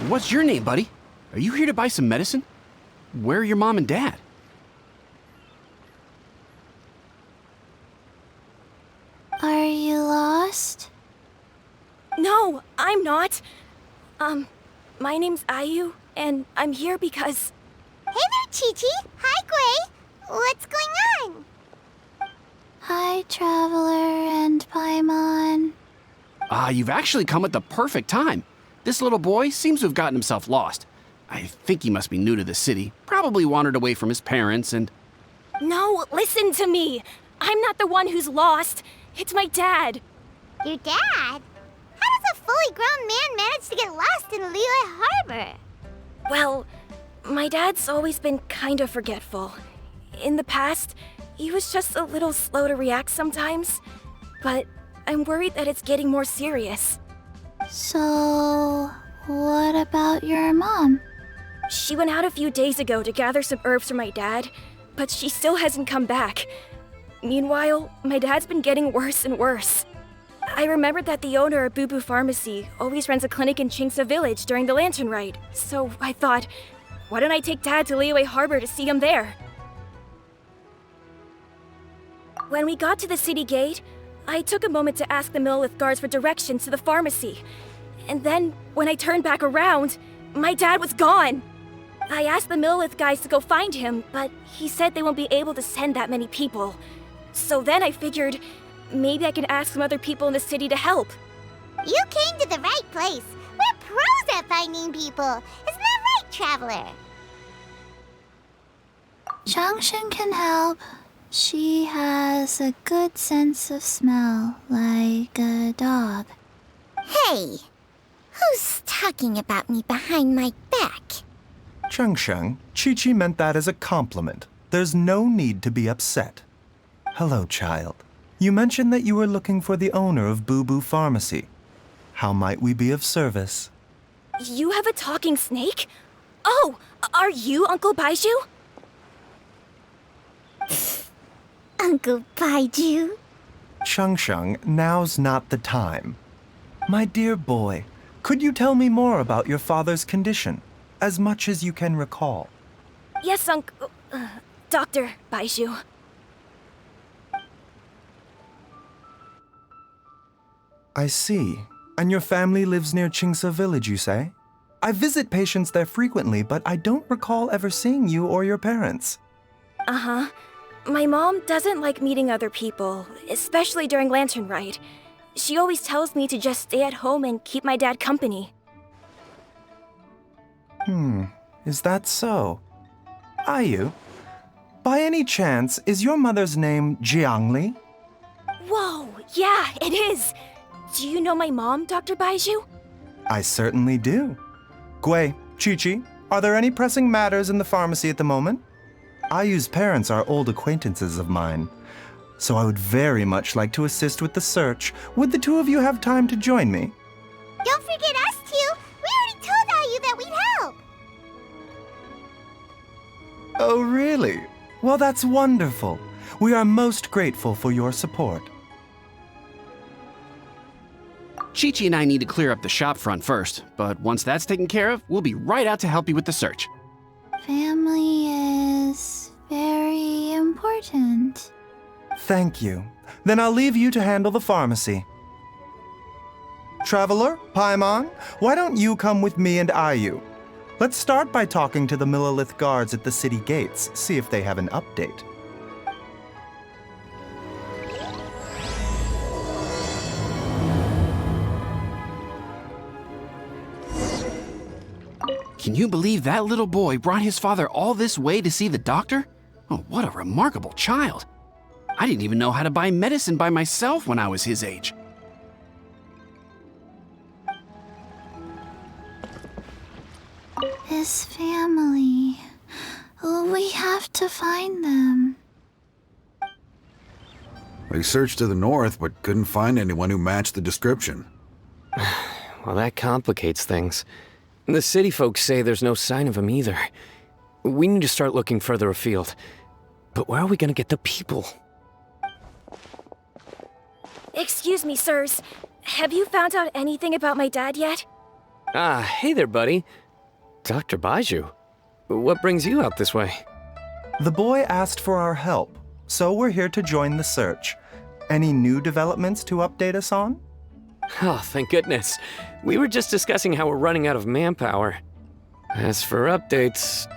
What's your name, buddy? Are you here to buy some medicine? Where are your mom and dad? Are you lost? No, I'm not. My name's Ayu, and I'm here because... Hey there, Qiqi! Hi, Gui! What's going on? Hi, Traveler and Paimon. You've actually come at the perfect time. This little boy seems to have gotten himself lost. I think he must be new to the city, probably wandered away from his parents and... No, listen to me! I'm not the one who's lost. It's my dad. Your dad? How does a fully grown man manage to get lost in Liyue Harbor? Well, my dad's always been kind of forgetful. In the past, he was just a little slow to react sometimes, but I'm worried that it's getting more serious. So, what about your mom? She went out a few days ago to gather some herbs for my dad, but she still hasn't come back. Meanwhile, my dad's been getting worse and worse. I remembered that the owner of Boo Boo Pharmacy always runs a clinic in Qingce Village during the Lantern Rite, so I thought, why don't I take Dad to Liyue Harbor to see him there? When we got to the city gate, I took a moment to ask the Millelith guards for directions to the pharmacy. And then, when I turned back around, my dad was gone! I asked the Millelith guys to go find him, but he said they won't be able to send that many people. So then I figured, maybe I can ask some other people in the city to help. You came to the right place. We're pros at finding people. Isn't that right, Traveler? Chansheng can help. She has a good sense of smell, like a dog. Hey, who's talking about me behind my back? Chansheng, Qiqi meant that as a compliment. There's no need to be upset. Hello, child. You mentioned that you were looking for the owner of Boo Boo Pharmacy. How might we be of service? You have a talking snake? Oh, are you Uncle Baizhu? Uncle Baizhu? Chansheng, now's not the time. My dear boy, could you tell me more about your father's condition, as much as you can recall? Yes, Dr. Baizhu. I see. And your family lives near Qingce Village, you say? I visit patients there frequently, but I don't recall ever seeing you or your parents. Uh-huh. My mom doesn't like meeting other people, especially during Lantern Rite. She always tells me to just stay at home and keep my dad company. Is that so? Ayu, by any chance, is your mother's name Jiangli? Whoa, yeah, it is! Do you know my mom, Dr. Baizhu? I certainly do. Gui, Qiqi, are there any pressing matters in the pharmacy at the moment? Ayu's parents are old acquaintances of mine, so I would very much like to assist with the search. Would the two of you have time to join me? Don't forget us two. We already told Ayu that we'd help. Oh, really? Well, that's wonderful. We are most grateful for your support. Qiqi and I need to clear up the shop front first, but once that's taken care of, we'll be right out to help you with the search. Family is very important. Thank you. Then I'll leave you to handle the pharmacy. Traveler, Paimon, why don't you come with me and Ayu? Let's start by talking to the Millelith guards at the city gates, see if they have an update. Can you believe that little boy brought his father all this way to see the doctor? Oh, what a remarkable child. I didn't even know how to buy medicine by myself when I was his age. His family. We have to find them. We searched to the north, but couldn't find anyone who matched the description. Well, that complicates things. The city folks say there's no sign of him either. We need to start looking further afield. But where are we gonna get the people? Excuse me, sirs. Have you found out anything about my dad yet? Ah, hey there, buddy. Dr. Baizhu. What brings you out this way? The boy asked for our help, so we're here to join the search. Any new developments to update us on? Oh, thank goodness. We were just discussing how we're running out of manpower. As for updates,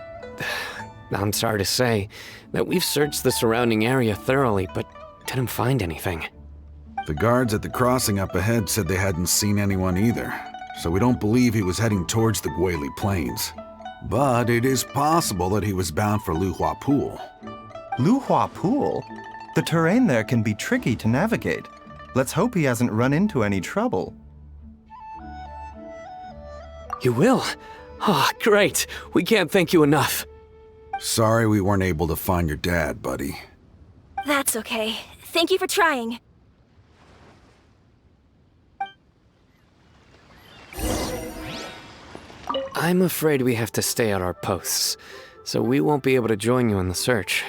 I'm sorry to say that we've searched the surrounding area thoroughly, but didn't find anything. The guards at the crossing up ahead said they hadn't seen anyone either, so we don't believe he was heading towards the Guili Plains. But it is possible that he was bound for Luhua Pool. Luhua Pool? The terrain there can be tricky to navigate. Let's hope he hasn't run into any trouble. You will? Oh, great. We can't thank you enough. Sorry we weren't able to find your dad, buddy. That's okay. Thank you for trying. I'm afraid we have to stay at our posts, so we won't be able to join you in the search.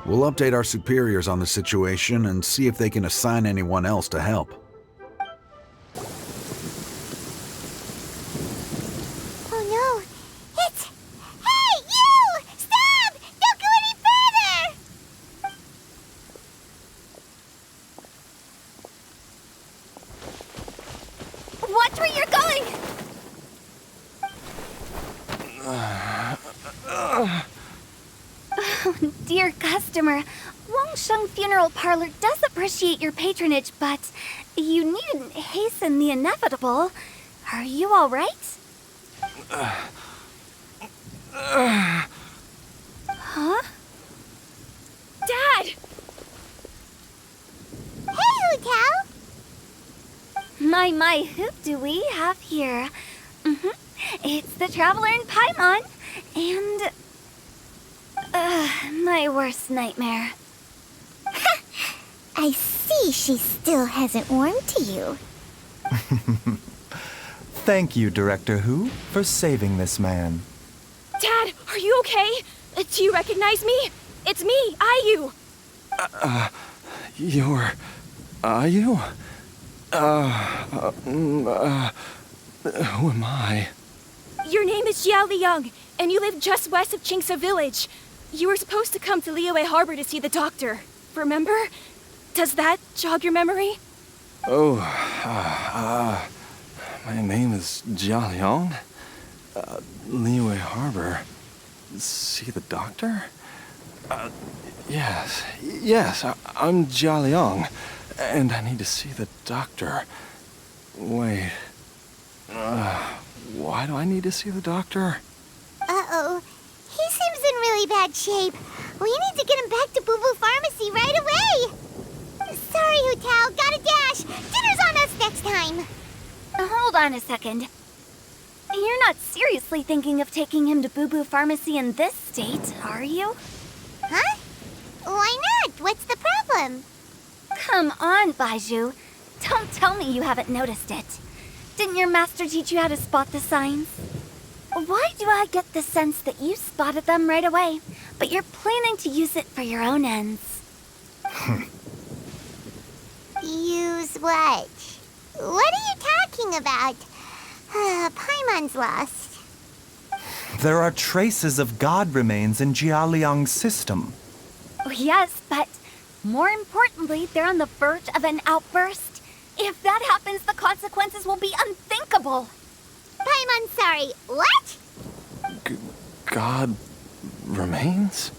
We'll update our superiors on the situation and see if they can assign anyone else to help. Oh no! It's... Hey, you! Stop! Don't go any further! Watch where you're going! Dear customer, Wangsheng Funeral Parlor does appreciate your patronage, but you needn't hasten the inevitable. Are you all right? Huh? Dad! Hey, Hu Tao! My, who do we have here? It's the Traveler in Paimon, and... my worst nightmare. I see she still hasn't warmed to you. Thank you, Director Hu, for saving this man. Dad, are you okay? Do you recognize me? It's me, Ayu. You're... Ayu? Who am I? Your name is Jialiang, and you live just west of Qingce village. You were supposed to come to Liyue Harbor to see the doctor. Remember? Does that jog your memory? Oh, my name is Jialiang. Liyue Harbor. See the doctor? Yes, I'm Jialiang, and I need to see the doctor. Wait, why do I need to see the doctor? Uh-oh. He seems in really bad shape. We need to get him back to Boo Boo Pharmacy right away. Sorry, Hu Tao. Gotta dash. Dinner's on us next time. Hold on a second. You're not seriously thinking of taking him to Boo Boo Pharmacy in this state, are you? Huh? Why not? What's the problem? Come on, Baizhu. Don't tell me you haven't noticed it. Didn't your master teach you how to spot the signs? Why do I get the sense that you spotted them right away, but you're planning to use it for your own ends? Use what? What are you talking about? Paimon's lost. There are traces of god remains in Jialiang's system. Oh, yes, but more importantly, they're on the verge of an outburst. If that happens, the consequences will be unthinkable. Paimon's sorry. What? God remains?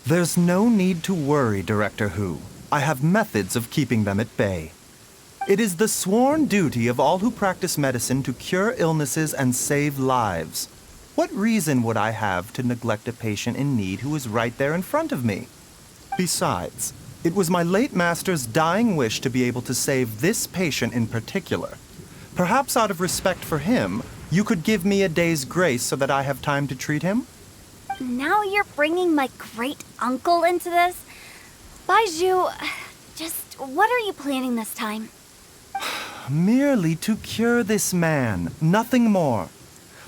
There's no need to worry, Director Hu. I have methods of keeping them at bay. It is the sworn duty of all who practice medicine to cure illnesses and save lives. What reason would I have to neglect a patient in need who is right there in front of me? Besides, it was my late master's dying wish to be able to save this patient in particular. Perhaps out of respect for him, you could give me a day's grace so that I have time to treat him? Now you're bringing my great-uncle into this? Baizhu, just what are you planning this time? Merely to cure this man, nothing more.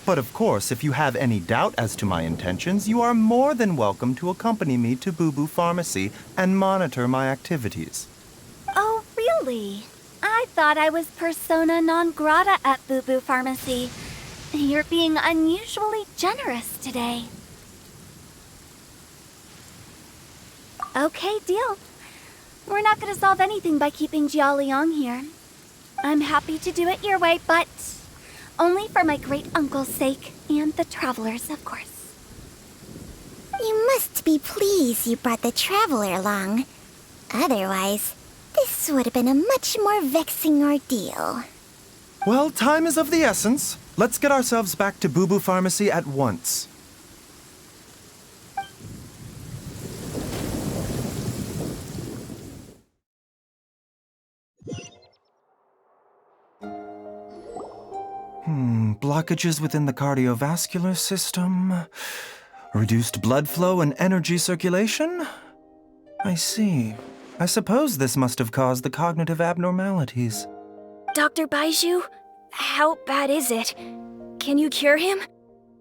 But of course, if you have any doubt as to my intentions, you are more than welcome to accompany me to Boo Boo Pharmacy and monitor my activities. Oh, Really? I thought I was persona non grata at Boo Boo Pharmacy. You're being unusually generous today. Okay, deal. We're not going to solve anything by keeping Jialiang here. I'm happy to do it your way, but only for my great-uncle's sake and the travelers, of course. You must be pleased you brought the traveler along. Otherwise, this would have been a much more vexing ordeal. Well, time is of the essence. Let's get ourselves back to Boo Boo Pharmacy at once. Blockages within the cardiovascular system, reduced blood flow and energy circulation? I see. I suppose this must have caused the cognitive abnormalities. Dr. Baizhu, how bad is it? Can you cure him?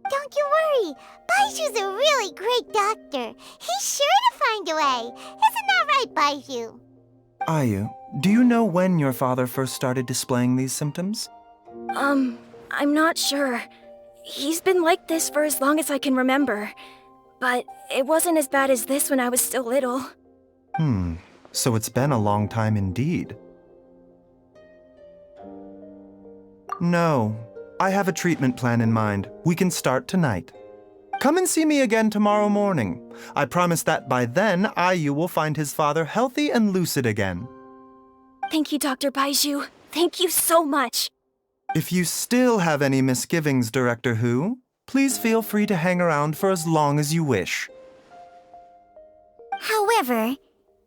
Don't you worry. Baizhu's a really great doctor. He's sure to find a way. Isn't that right, Baizhu? Ayu, do you know when your father first started displaying these symptoms? I'm not sure. He's been like this for as long as I can remember. But it wasn't as bad as this when I was still little. So it's been a long time indeed. No, I have a treatment plan in mind. We can start tonight. Come and see me again tomorrow morning. I promise that by then, Ayu will find his father healthy and lucid again. Thank you, Dr. Baizhu. Thank you so much. If you still have any misgivings, Director Hu, please feel free to hang around for as long as you wish. However,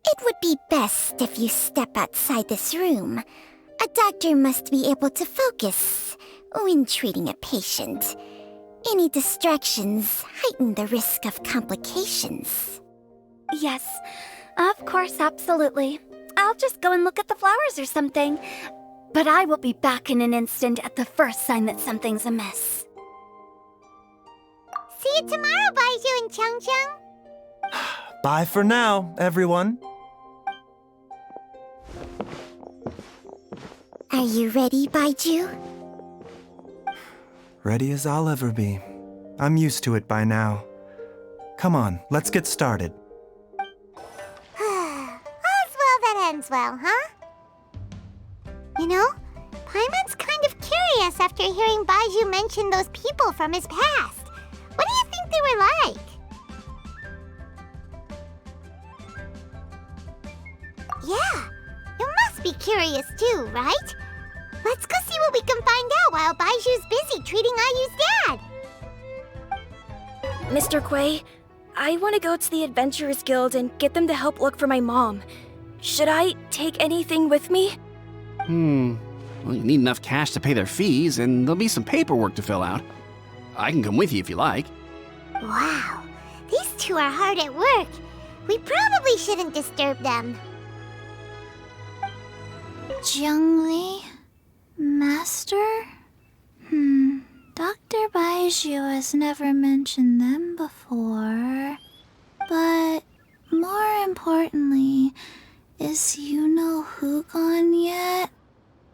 it would be best if you step outside this room. A doctor must be able to focus when treating a patient. Any distractions heighten the risk of complications. Yes, of course, absolutely. I'll just go and look at the flowers or something. But I will be back in an instant at the first sign that something's amiss. See you tomorrow, Baizhu and Chansheng. Bye for now, everyone. Are you ready, Baizhu? Ready as I'll ever be. I'm used to it by now. Come on, let's get started. All's well that ends well, huh? You know, Paimon's kind of curious after hearing Baizhu mention those people from his past. What do you think they were like? Yeah, you must be curious too, right? Let's go see what we can find out while Baizhu's busy treating Ayu's dad. Mr. Kuei, I want to go to the Adventurers Guild and get them to help look for my mom. Should I take anything with me? Well, you need enough cash to pay their fees, and there'll be some paperwork to fill out. I can come with you if you like. Wow, these two are hard at work. We probably shouldn't disturb them. Jiangli? Master? Dr. Baizhu has never mentioned them before. But more importantly, is Who gone yet?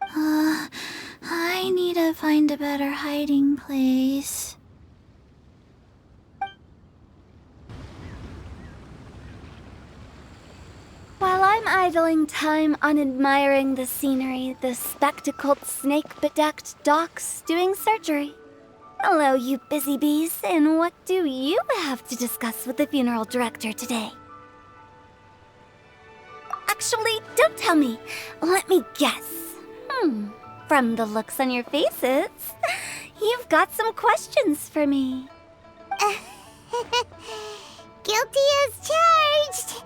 I need to find a better hiding place. While I'm idling time on admiring the scenery, the spectacled snake-bedecked docs doing surgery. Hello, you busy bees, and what do you have to discuss with the funeral director today? Actually, don't tell me. Let me guess. From the looks on your faces, you've got some questions for me. Guilty as charged.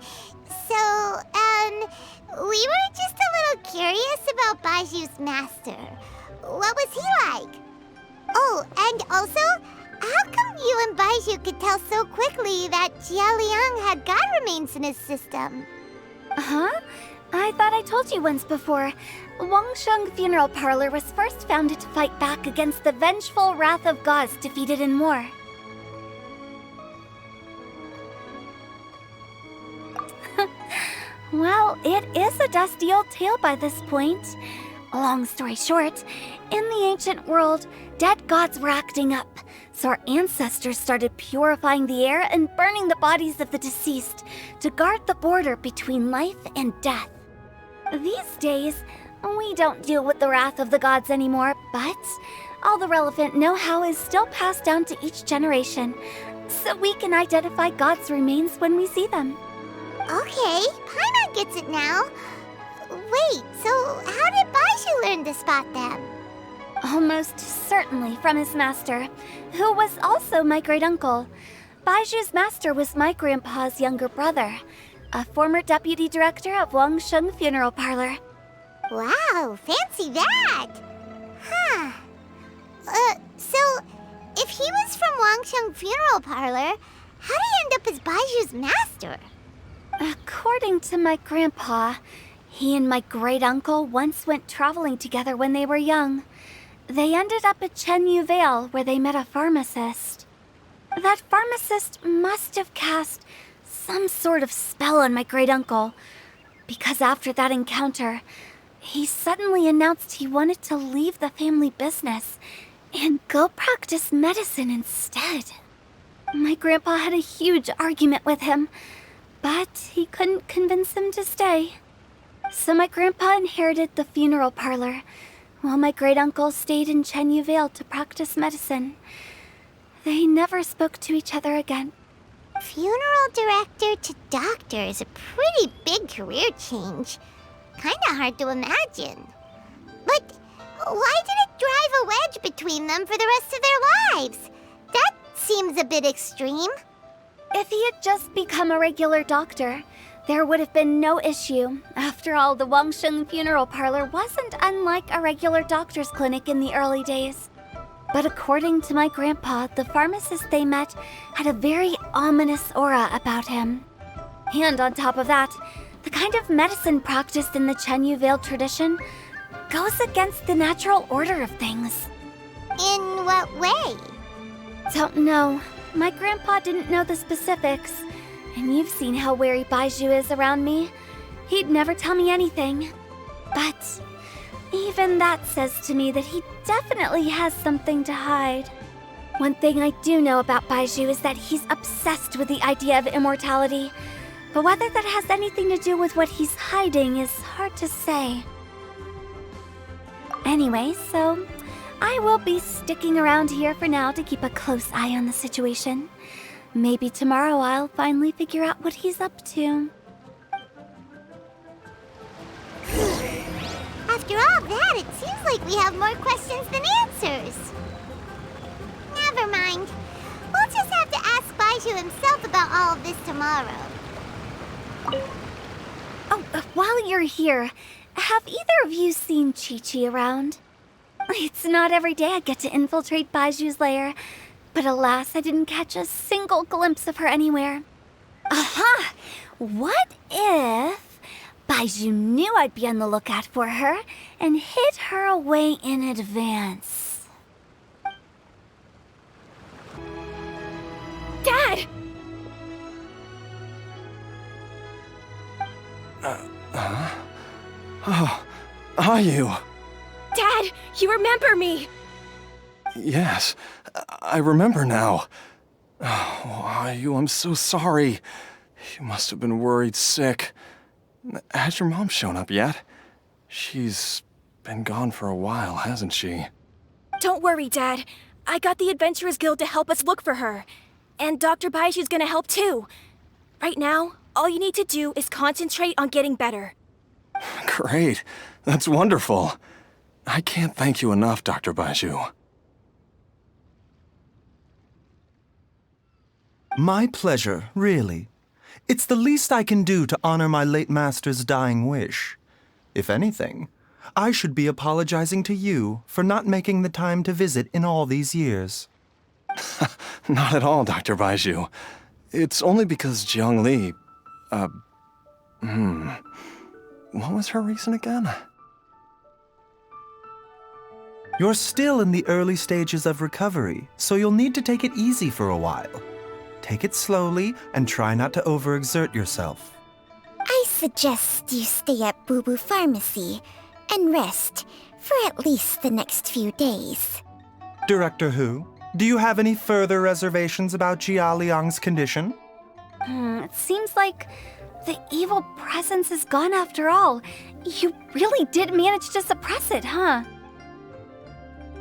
So, we were just a little curious about Baizhu's master. What was he like? Oh, and also, how come you and Baizhu could tell so quickly that Jialiang had god remains in his system? Huh? I thought I told you once before. Wangsheng Funeral Parlor was first founded to fight back against the vengeful wrath of gods defeated in war. Well, it is a dusty old tale by this point. Long story short, in the ancient world, dead gods were acting up, so our ancestors started purifying the air and burning the bodies of the deceased to guard the border between life and death. These days, we don't deal with the wrath of the gods anymore, but all the relevant know-how is still passed down to each generation, so we can identify gods' remains when we see them. Okay, Paimon gets it now. Wait, so how did Baizhu learn to spot them? Almost certainly from his master, who was also my great-uncle. Baizhu's master was my grandpa's younger brother, a former deputy director of Wangsheng Funeral Parlor. Wow, fancy that! Huh. So, if he was from Wangsheng Funeral Parlor, how did he end up as Baizhu's master? According to my grandpa, he and my great-uncle once went traveling together when they were young. They ended up at Chenyu Vale, where they met a pharmacist. That pharmacist must have cast some sort of spell on my great-uncle, because after that encounter, he suddenly announced he wanted to leave the family business and go practice medicine instead. My grandpa had a huge argument with him, but he couldn't convince him to stay. So my grandpa inherited the funeral parlor, while my great-uncle stayed in Chenyu Vale to practice medicine. They never spoke to each other again. Funeral director to doctor is a pretty big career change. Kinda hard to imagine. But why did it drive a wedge between them for the rest of their lives? That seems a bit extreme. If he had just become a regular doctor, there would have been no issue. After all, the Wangsheng Funeral Parlor wasn't unlike a regular doctor's clinic in the early days. But according to my grandpa, the pharmacist they met had a very ominous aura about him. And on top of that, the kind of medicine practiced in the Chenyu Vale tradition goes against the natural order of things. In what way? Don't know. My grandpa didn't know the specifics. And you've seen how wary Baizhu is around me. He'd never tell me anything. But even that says to me that he definitely has something to hide. One thing I do know about Baizhu is that he's obsessed with the idea of immortality. But whether that has anything to do with what he's hiding is hard to say. Anyway, so I will be sticking around here for now to keep a close eye on the situation. Maybe tomorrow I'll finally figure out what he's up to. After all that, it seems like we have more questions than answers. Never mind. We'll just have to ask Baizhu himself about all of this tomorrow. Oh, while you're here, have either of you seen Qiqi around? It's not every day I get to infiltrate Baizhu's lair, but alas, I didn't catch a single glimpse of her anywhere. Aha! What if Baizhu knew I'd be on the lookout for her and hid her away in advance? Dad! Oh, are you? Dad, you remember me! Yes, I remember now. Oh, are you? I'm so sorry. You must have been worried sick. Has your mom shown up yet? She's been gone for a while, hasn't she? Don't worry, Dad. I got the Adventurers Guild to help us look for her. And Dr. Baizhu's gonna help too. Right now, all you need to do is concentrate on getting better. Great. That's wonderful. I can't thank you enough, Dr. Baizhu. My pleasure, really. It's the least I can do to honor my late master's dying wish. If anything, I should be apologizing to you for not making the time to visit in all these years. Not at all, Dr. Baizhu. It's only because Jiangli... What was her reason again? You're still in the early stages of recovery, so you'll need to take it easy for a while. Take it slowly and try not to overexert yourself. I suggest you stay at Boo Boo Pharmacy and rest for at least the next few days. Director Hu, do you have any further reservations about Jialiang's condition? It seems like the evil presence is gone after all. You really did manage to suppress it, huh?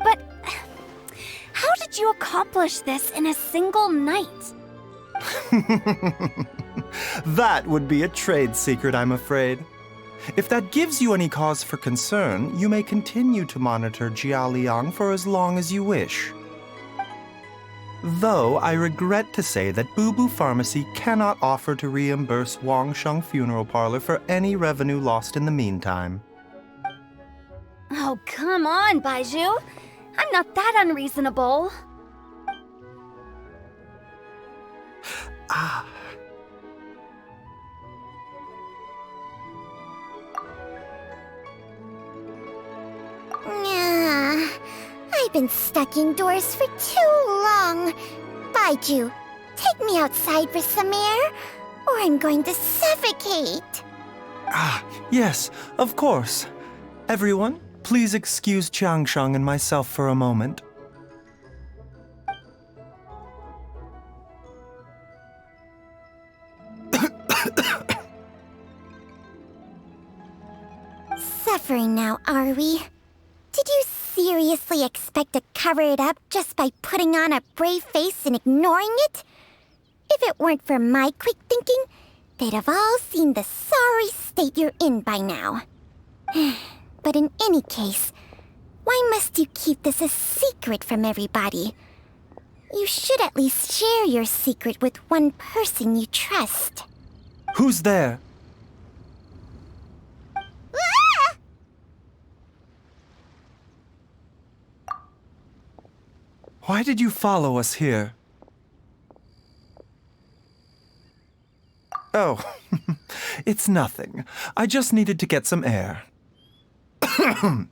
But how did you accomplish this in a single night? That would be a trade secret, I'm afraid. If that gives you any cause for concern, you may continue to monitor Jialiang for as long as you wish. Though I regret to say that Boo Boo Pharmacy cannot offer to reimburse Wangsheng Funeral Parlor for any revenue lost in the meantime. Oh, come on, Baizhu. I'm not that unreasonable. I've been stuck indoors for too long. Baizhu, take me outside for some air, or I'm going to suffocate. Yes, of course. Everyone, please excuse Chansheng and myself for a moment. Suffering now, are we? Did you seriously expect to cover it up just by putting on a brave face and ignoring it? If it weren't for my quick thinking, they'd have all seen the sorry state you're in by now. But in any case, why must you keep this a secret from everybody? You should at least share your secret with one person you trust. Who's there? Why did you follow us here? Oh, it's nothing. I just needed to get some air. What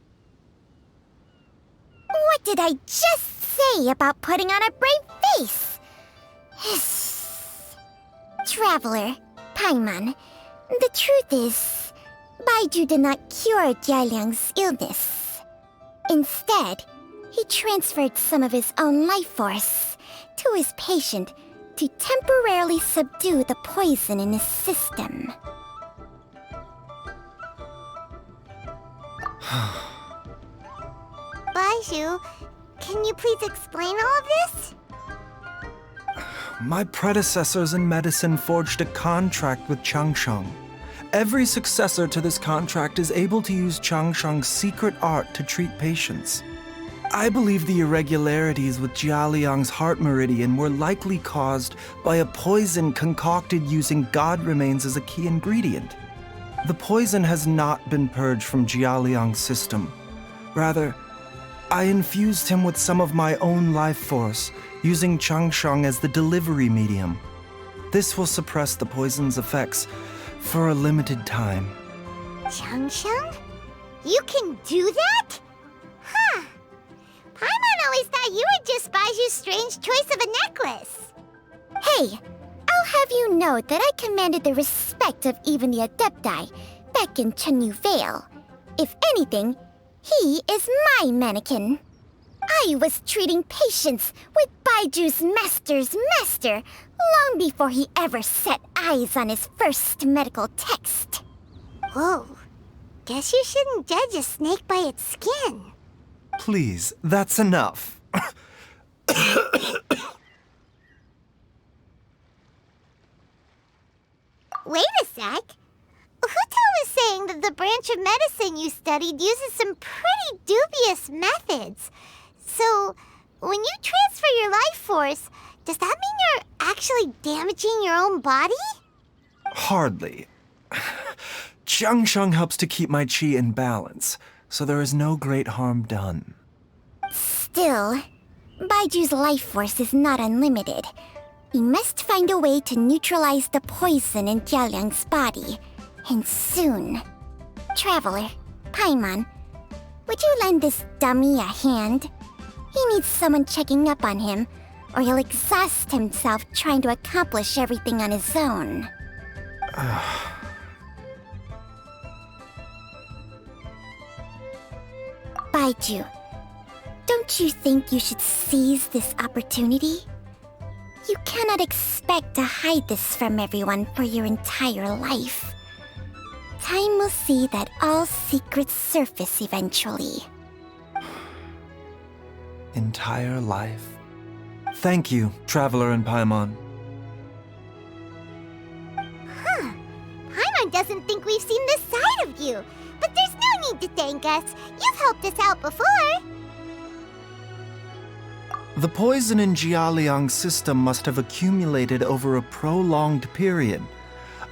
did I just say about putting on a brave face? Traveler, Paimon, the truth is, Baizhu did not cure Jialiang's illness. Instead, he transferred some of his own life force to his patient to temporarily subdue the poison in his system. Baizhu, can you please explain all of this? My predecessors in medicine forged a contract with Chansheng. Every successor to this contract is able to use Chansheng's secret art to treat patients. I believe the irregularities with Jialiang's heart meridian were likely caused by a poison concocted using god remains as a key ingredient. The poison has not been purged from Jialiang's system. Rather, I infused him with some of my own life force, using Chansheng as the delivery medium. This will suppress the poison's effects for a limited time. Chansheng? You can do that? Huh. Paimon always thought you were just Baizhu's strange choice of a necklace. Hey, I'll have you know that I commanded the respect of even the Adepti back in Chenyu Vale. If anything, he is my mannequin. I was treating patients with Baiju's master's master long before he ever set eyes on his first medical text. Whoa. Guess you shouldn't judge a snake by its skin. Please, that's enough. Wait a sec. Huto was saying that the branch of medicine you studied uses some pretty dubious methods. So, when you transfer your life force, does that mean you're actually damaging your own body? Hardly. Chansheng helps to keep my chi in balance, so there is no great harm done. Still, Baiju's life force is not unlimited. We must find a way to neutralize the poison in Jialiang's body, and soon. Traveler, Paimon, would you lend this dummy a hand? He needs someone checking up on him, or he'll exhaust himself trying to accomplish everything on his own. Baizhu, don't you think you should seize this opportunity? You cannot expect to hide this from everyone for your entire life. Time will see that all secrets surface eventually. Entire life. Thank you, Traveler and Paimon. Paimon doesn't think we've seen this side of you, but there's no need to thank us. You've helped us out before. The poison in Jialiang's system must have accumulated over a prolonged period.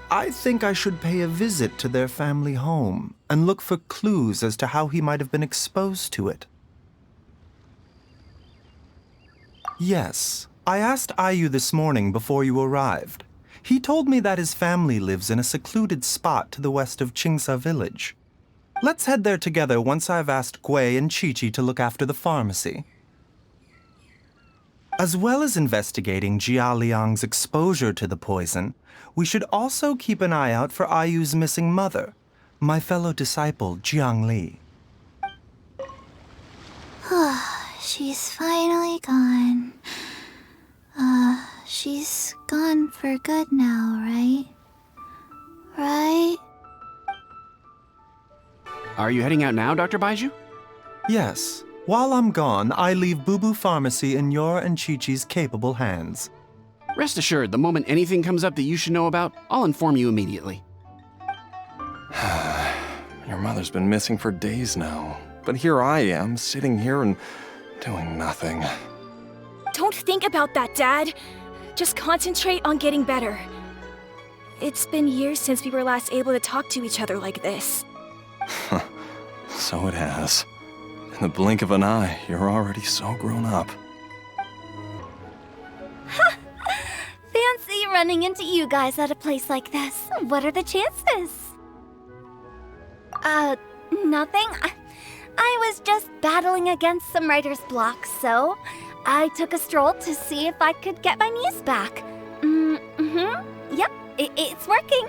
I think I should pay a visit to their family home and look for clues as to how he might have been exposed to it. Yes, I asked Ayu this morning before you arrived. He told me that his family lives in a secluded spot to the west of Censer village. Let's head there together once I've asked Gui and Qiqi to look after the pharmacy. As well as investigating Jialiang's exposure to the poison, we should also keep an eye out for Ayu's missing mother, my fellow disciple Jiangli. She's finally gone. She's gone for good now, right? Right? Are you heading out now, Dr. Baizhu? Yes. While I'm gone, I leave Boo Boo Pharmacy in your and Qiqi's capable hands. Rest assured, the moment anything comes up that you should know about, I'll inform you immediately. Your mother's been missing for days now, but here I am, sitting here and doing nothing. Don't think about that, Dad. Just concentrate on getting better. It's been years since we were last able to talk to each other like this. So it has. In the blink of an eye, you're already so grown up. Fancy running into you guys at a place like this. What are the chances? Nothing. I was just battling against some writer's block, so I took a stroll to see if I could get my muse back. Yep, it's working.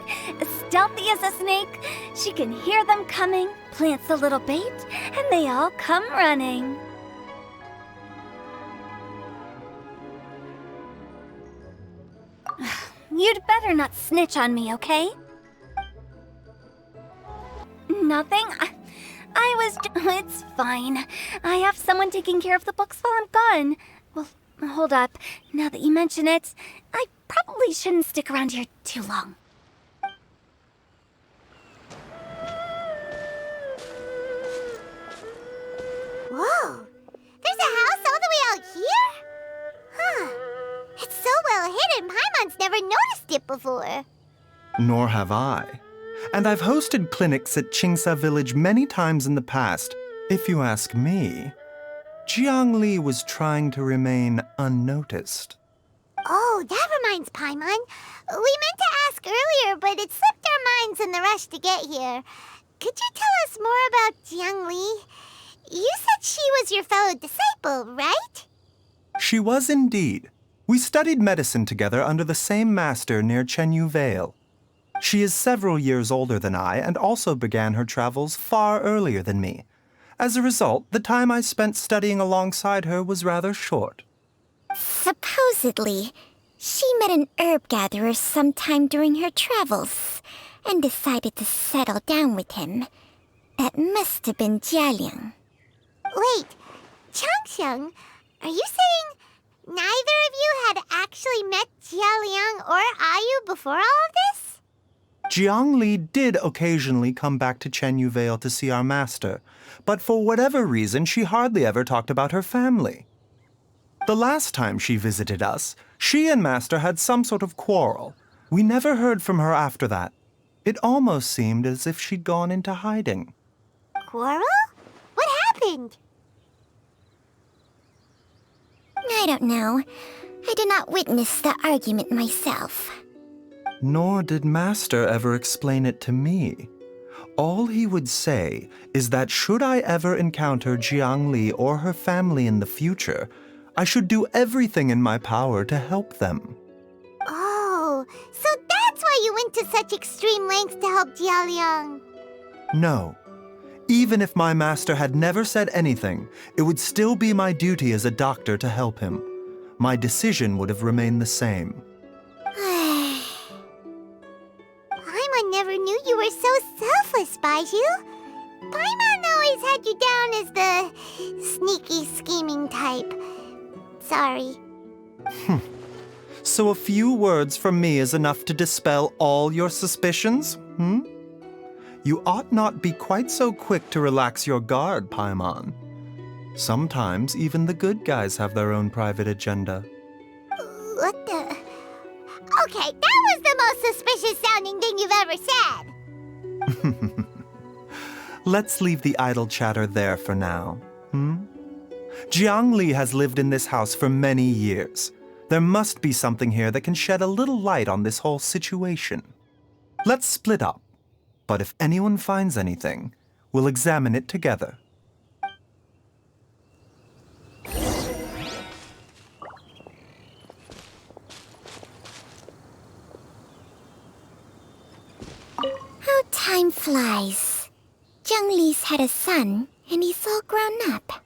Stealthy as a snake, she can hear them coming, plants a little bait, and they all come running. You'd better not snitch on me, okay? Nothing. I was it's fine. I have someone taking care of the books while I'm gone. Well, hold up. Now that you mention it, I probably shouldn't stick around here too long. Whoa! There's a house all the way out here? Huh. It's so well hidden, Paimon's never noticed it before. Nor have I. And I've hosted clinics at Censer village many times in the past. If you ask me, Jiangli was trying to remain unnoticed. Oh, that reminds Paimon. We meant to ask earlier, but it slipped our minds in the rush to get here. Could you tell us more about Jiangli? You said she was your fellow disciple, right? She was indeed. We studied medicine together under the same master near Chenyu Vale. She is several years older than I and also began her travels far earlier than me. As a result, the time I spent studying alongside her was rather short. Supposedly, she met an herb gatherer sometime during her travels and decided to settle down with him. That must have been Jialiang. Wait, Chansheng, are you saying neither of you had actually met Jialiang or Ayu before all of this? Jiangli did occasionally come back to Chenyu Vale to see our master, but for whatever reason, she hardly ever talked about her family. The last time she visited us, she and Master had some sort of quarrel. We never heard from her after that. It almost seemed as if she'd gone into hiding. Quarrel? What happened? I don't know. I did not witness the argument myself. Nor did Master ever explain it to me. All he would say is that should I ever encounter Jiangli or her family in the future, I should do everything in my power to help them. Oh, so that's why you went to such extreme lengths to help Jialiang. No. Even if my master had never said anything, it would still be my duty as a doctor to help him. My decision would have remained the same. Paimon never knew you were so selfless, Baizhu. Paimon always had you down as the sneaky, scheming type. Sorry. So a few words from me is enough to dispel all your suspicions, You ought not be quite so quick to relax your guard, Paimon. Sometimes even the good guys have their own private agenda. What the? Okay, that was the most suspicious sounding thing you've ever said. Let's leave the idle chatter there for now, Jiangli has lived in this house for many years. There must be something here that can shed a little light on this whole situation. Let's split up, but if anyone finds anything, we'll examine it together. How time flies. Jiangli's had a son, and he's all grown up.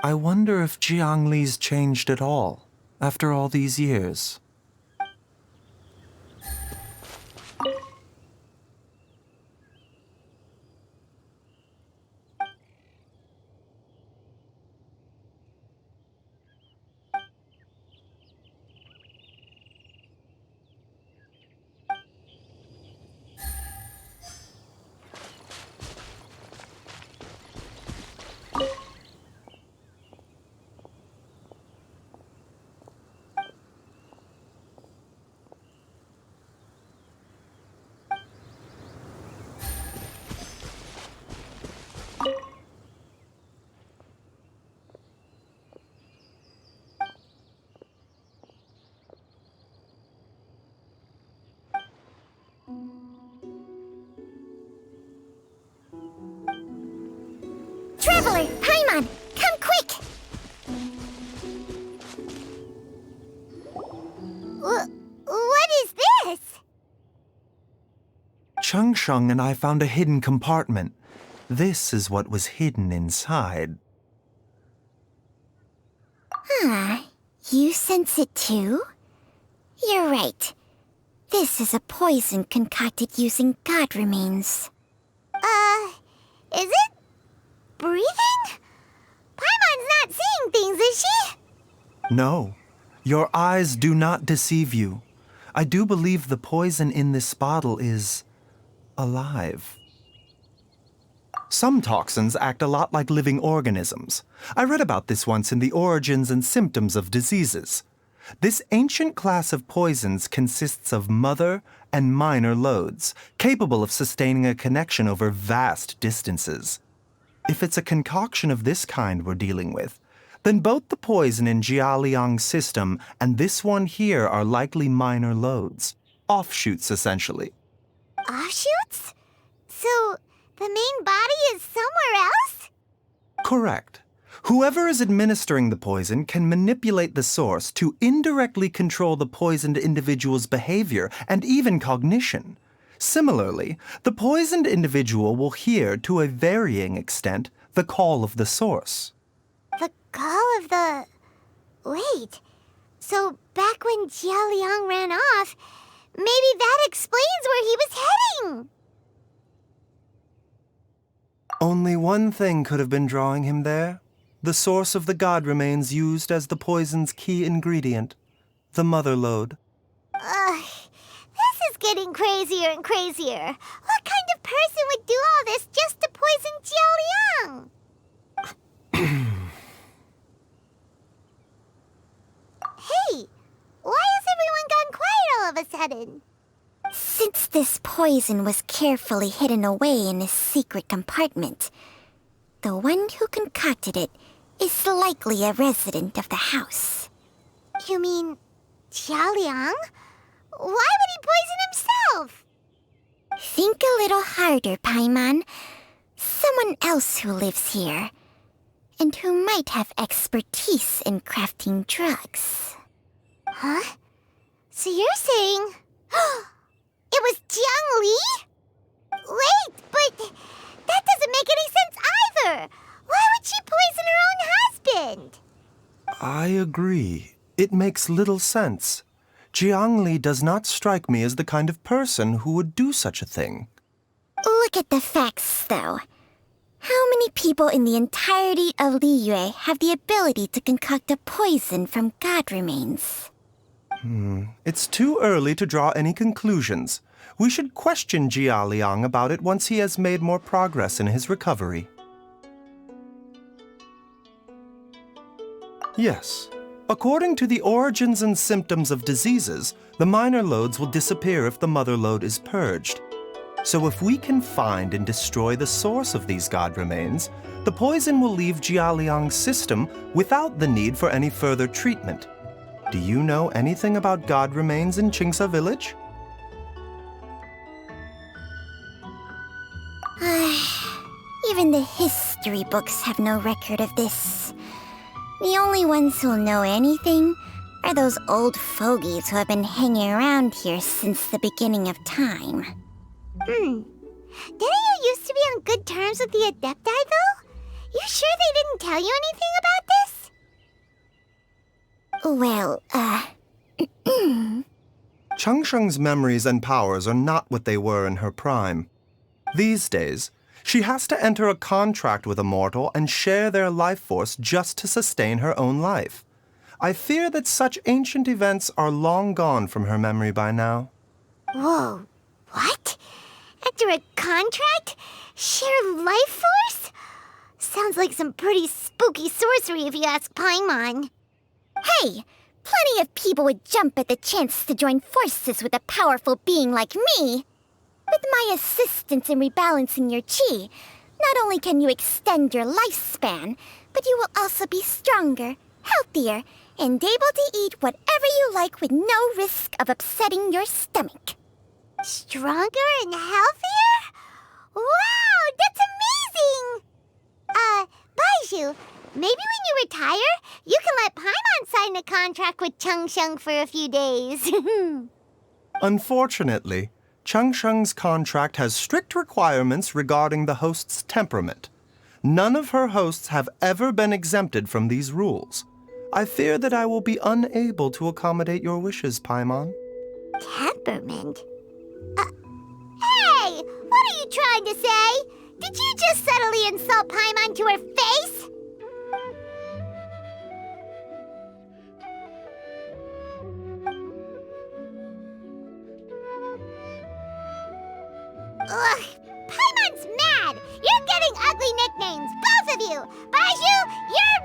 I wonder if Jiangli's changed at all, after all these years. Traveler, Paimon, come quick! What is this? Chansheng and I found a hidden compartment. This is what was hidden inside. You sense it too? You're right. This is a poison concocted using god remains. Is it? Breathing? Paimon's not seeing things, is she? No, your eyes do not deceive you. I do believe the poison in this bottle is alive. Some toxins act a lot like living organisms. I read about this once in the Origins and Symptoms of Diseases. This ancient class of poisons consists of mother and minor loads, capable of sustaining a connection over vast distances. If it's a concoction of this kind we're dealing with, then both the poison in Jialiang's system and this one here are likely minor loads. Offshoots, essentially. Offshoots? So, the main body is somewhere else? Correct. Whoever is administering the poison can manipulate the source to indirectly control the poisoned individual's behavior and even cognition. Similarly, the poisoned individual will hear, to a varying extent, the call of the source. The call of the... Wait. So, back when Jialiang ran off, maybe that explains where he was heading! Only one thing could have been drawing him there. The source of the god remains used as the poison's key ingredient, the mother lode. This is getting crazier and crazier. What kind of person would do all this just to poison Jialiang? Hey, why has everyone gone quiet all of a sudden? Since this poison was carefully hidden away in a secret compartment, the one who concocted it is likely a resident of the house. You mean Jialiang? Why would he poison himself? Think a little harder, Paimon. Someone else who lives here, and who might have expertise in crafting drugs. Huh? So you're saying... it was Jiangli? Wait, but That doesn't make any sense either! Why would she poison her own husband? I agree. It makes little sense. Jiangli does not strike me as the kind of person who would do such a thing. Look at the facts, though. How many people in the entirety of Liyue have the ability to concoct a poison from god remains? It's too early to draw any conclusions. We should question Jialiang about it once he has made more progress in his recovery. Yes. According to the origins and symptoms of diseases, the minor loads will disappear if the mother load is purged. So if we can find and destroy the source of these god remains, the poison will leave Jialiang's system without the need for any further treatment. Do you know anything about god remains in Qingce village? Even the history books have no record of this. The only ones who'll know anything are those old fogies who have been hanging around here since the beginning of time. Didn't you used to be on good terms with the Adepti, though? You sure they didn't tell you anything about this? Well, Chansheng's memories and powers are not what they were in her prime. These days, she has to enter a contract with a mortal and share their life force just to sustain her own life. I fear that such ancient events are long gone from her memory by now. Whoa, what? Enter a contract? Share life force? Sounds like some pretty spooky sorcery if you ask Paimon. Hey, plenty of people would jump at the chance to join forces with a powerful being like me. With my assistance in rebalancing your chi, not only can you extend your lifespan, but you will also be stronger, healthier, and able to eat whatever you like with no risk of upsetting your stomach. Stronger and healthier? Wow, that's amazing! Baizhu, maybe when you retire, you can let Paimon sign a contract with Chansheng for a few days. Unfortunately, Chansheng's contract has strict requirements regarding the host's temperament. None of her hosts have ever been exempted from these rules. I fear that I will be unable to accommodate your wishes, Paimon. Temperament? Hey! What are you trying to say? Did you just subtly insult Paimon to her face? Ugh! Paimon's mad! You're getting ugly nicknames, both of you! Baizhu, you're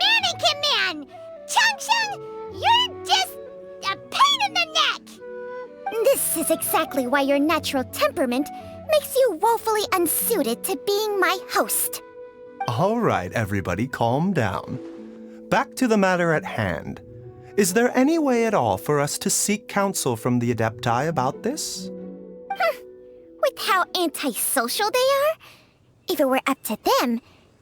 Mannequin Man! Chansheng, you're just a pain in the neck! This is exactly why your natural temperament makes you woefully unsuited to being my host. All right, everybody, calm down. Back to the matter at hand. Is there any way at all for us to seek counsel from the Adepti about this? With how antisocial they are? If it were up to them,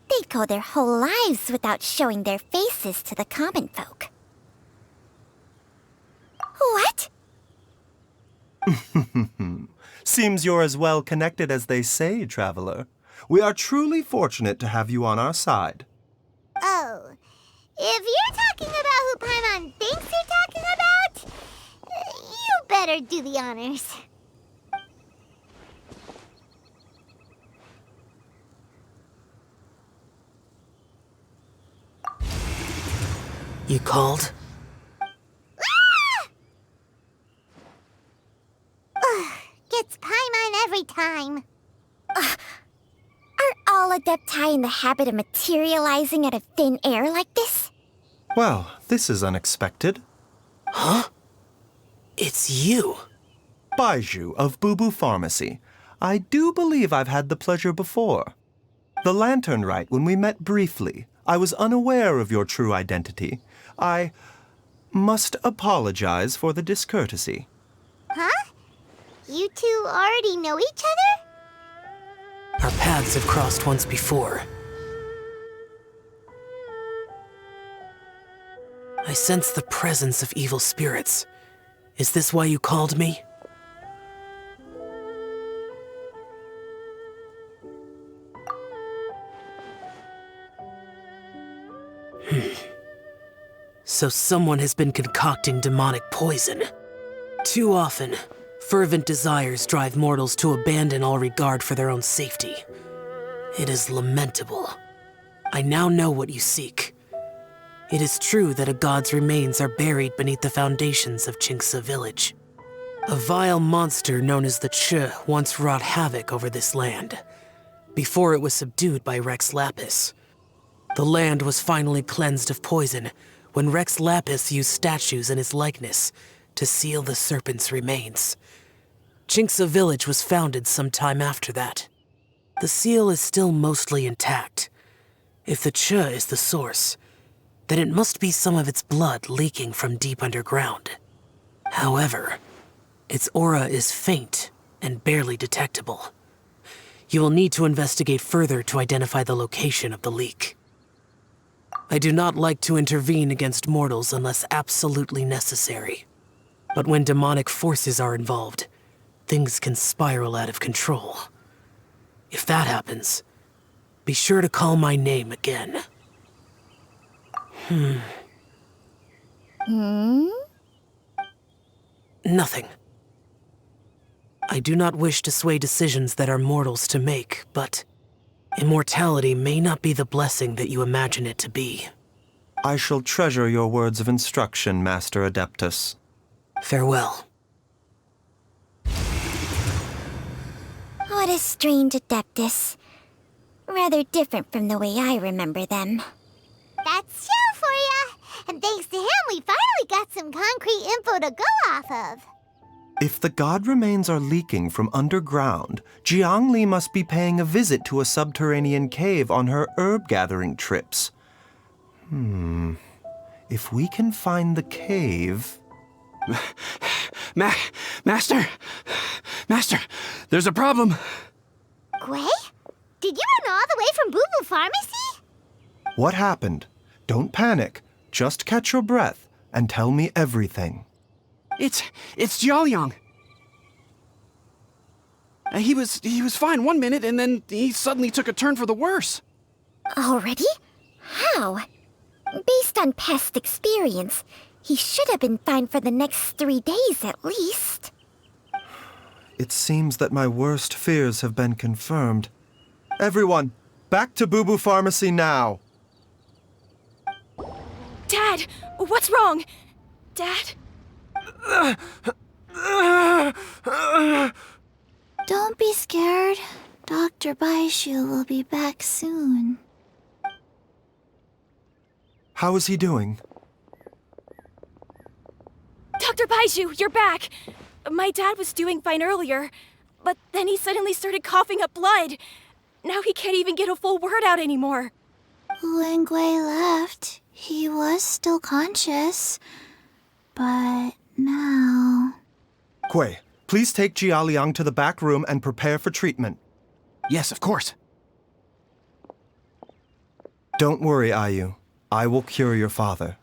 they'd go their whole lives without showing their faces to the common folk. What? Seems you're as well connected as they say, traveler. We are truly fortunate to have you on our side. Oh, if you're talking about who Paimon thinks you're talking about, you better do the honors. You called? Gets Paimon every time. Are all Adepti in the habit of materializing out of thin air like this? Well, this is unexpected. Huh? It's you. Baizhu of Boo Pharmacy. I do believe I've had the pleasure before. The Lantern Rite, when we met briefly, I was unaware of your true identity. I must apologize for the discourtesy. Huh? You two already know each other? Our paths have crossed once before. I sense the presence of evil spirits. Is this why you called me? So someone has been concocting demonic poison. Too often, fervent desires drive mortals to abandon all regard for their own safety. It is lamentable. I now know what you seek. It is true that a god's remains are buried beneath the foundations of Qiqi village. A vile monster known as the Qiqi once wrought havoc over this land, before it was subdued by Rex Lapis. The land was finally cleansed of poison when Rex Lapis used statues in his likeness to seal the serpent's remains. Qiqi village was founded some time after that. The seal is still mostly intact. If the Qiqi is the source, then it must be some of its blood leaking from deep underground. However, its aura is faint and barely detectable. You will need to investigate further to identify the location of the leak. I do not like to intervene against mortals unless absolutely necessary. But when demonic forces are involved, things can spiral out of control. If that happens, be sure to call my name again. Nothing. I do not wish to sway decisions that are mortals to make, but immortality may not be the blessing that you imagine it to be. I shall treasure your words of instruction, Master Adeptus. Farewell. What a strange Adeptus. Rather different from the way I remember them. That's Xiao for ya! And thanks to him, we finally got some concrete info to go off of. If the god remains are leaking from underground, Jiangli must be paying a visit to a subterranean cave on her herb-gathering trips. If we can find the cave... Master! Master, there's a problem. Gwei? Did you run all the way from Boo Boo Pharmacy? What happened? Don't panic. Just catch your breath and tell me everything. It's Jialiang. He was fine one minute, and then he suddenly took a turn for the worse. Already? How? Based on past experience, he should have been fine for the next 3 days at least. It seems that my worst fears have been confirmed. Everyone, back to Boo Boo Pharmacy now! Dad, what's wrong? Dad? Don't be scared. Dr. Baizhu will be back soon. How is he doing? Dr. Baizhu, you're back! My dad was doing fine earlier, but then he suddenly started coughing up blood. Now he can't even get a full word out anymore. When Gwei left, he was still conscious. But now... Gwei, please take Jialiang to the back room and prepare for treatment. Yes, of course. Don't worry, Ayu. I will cure your father.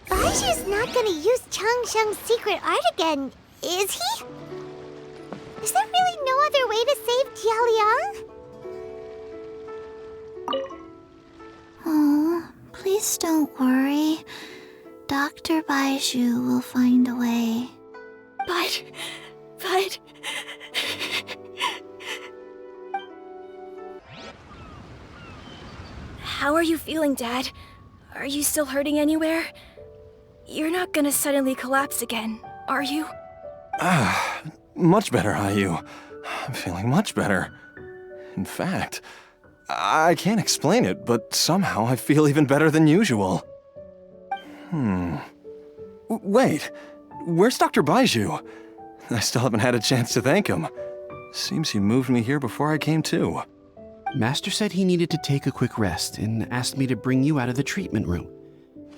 Baizhu's not gonna use Chansheng's secret art again, is he? Is there really no other way to save Jialiang? Oh, please don't worry. Dr. Baizhu will find a way. But... How are you feeling, Dad? Are you still hurting anywhere? You're not gonna suddenly collapse again, are you? Much better, Ayu. I'm feeling much better. In fact, I can't explain it, but somehow I feel even better than usual. Wait, where's Dr. Baizhu? I still haven't had a chance to thank him. Seems he moved me here before I came to. Master said he needed to take a quick rest and asked me to bring you out of the treatment room.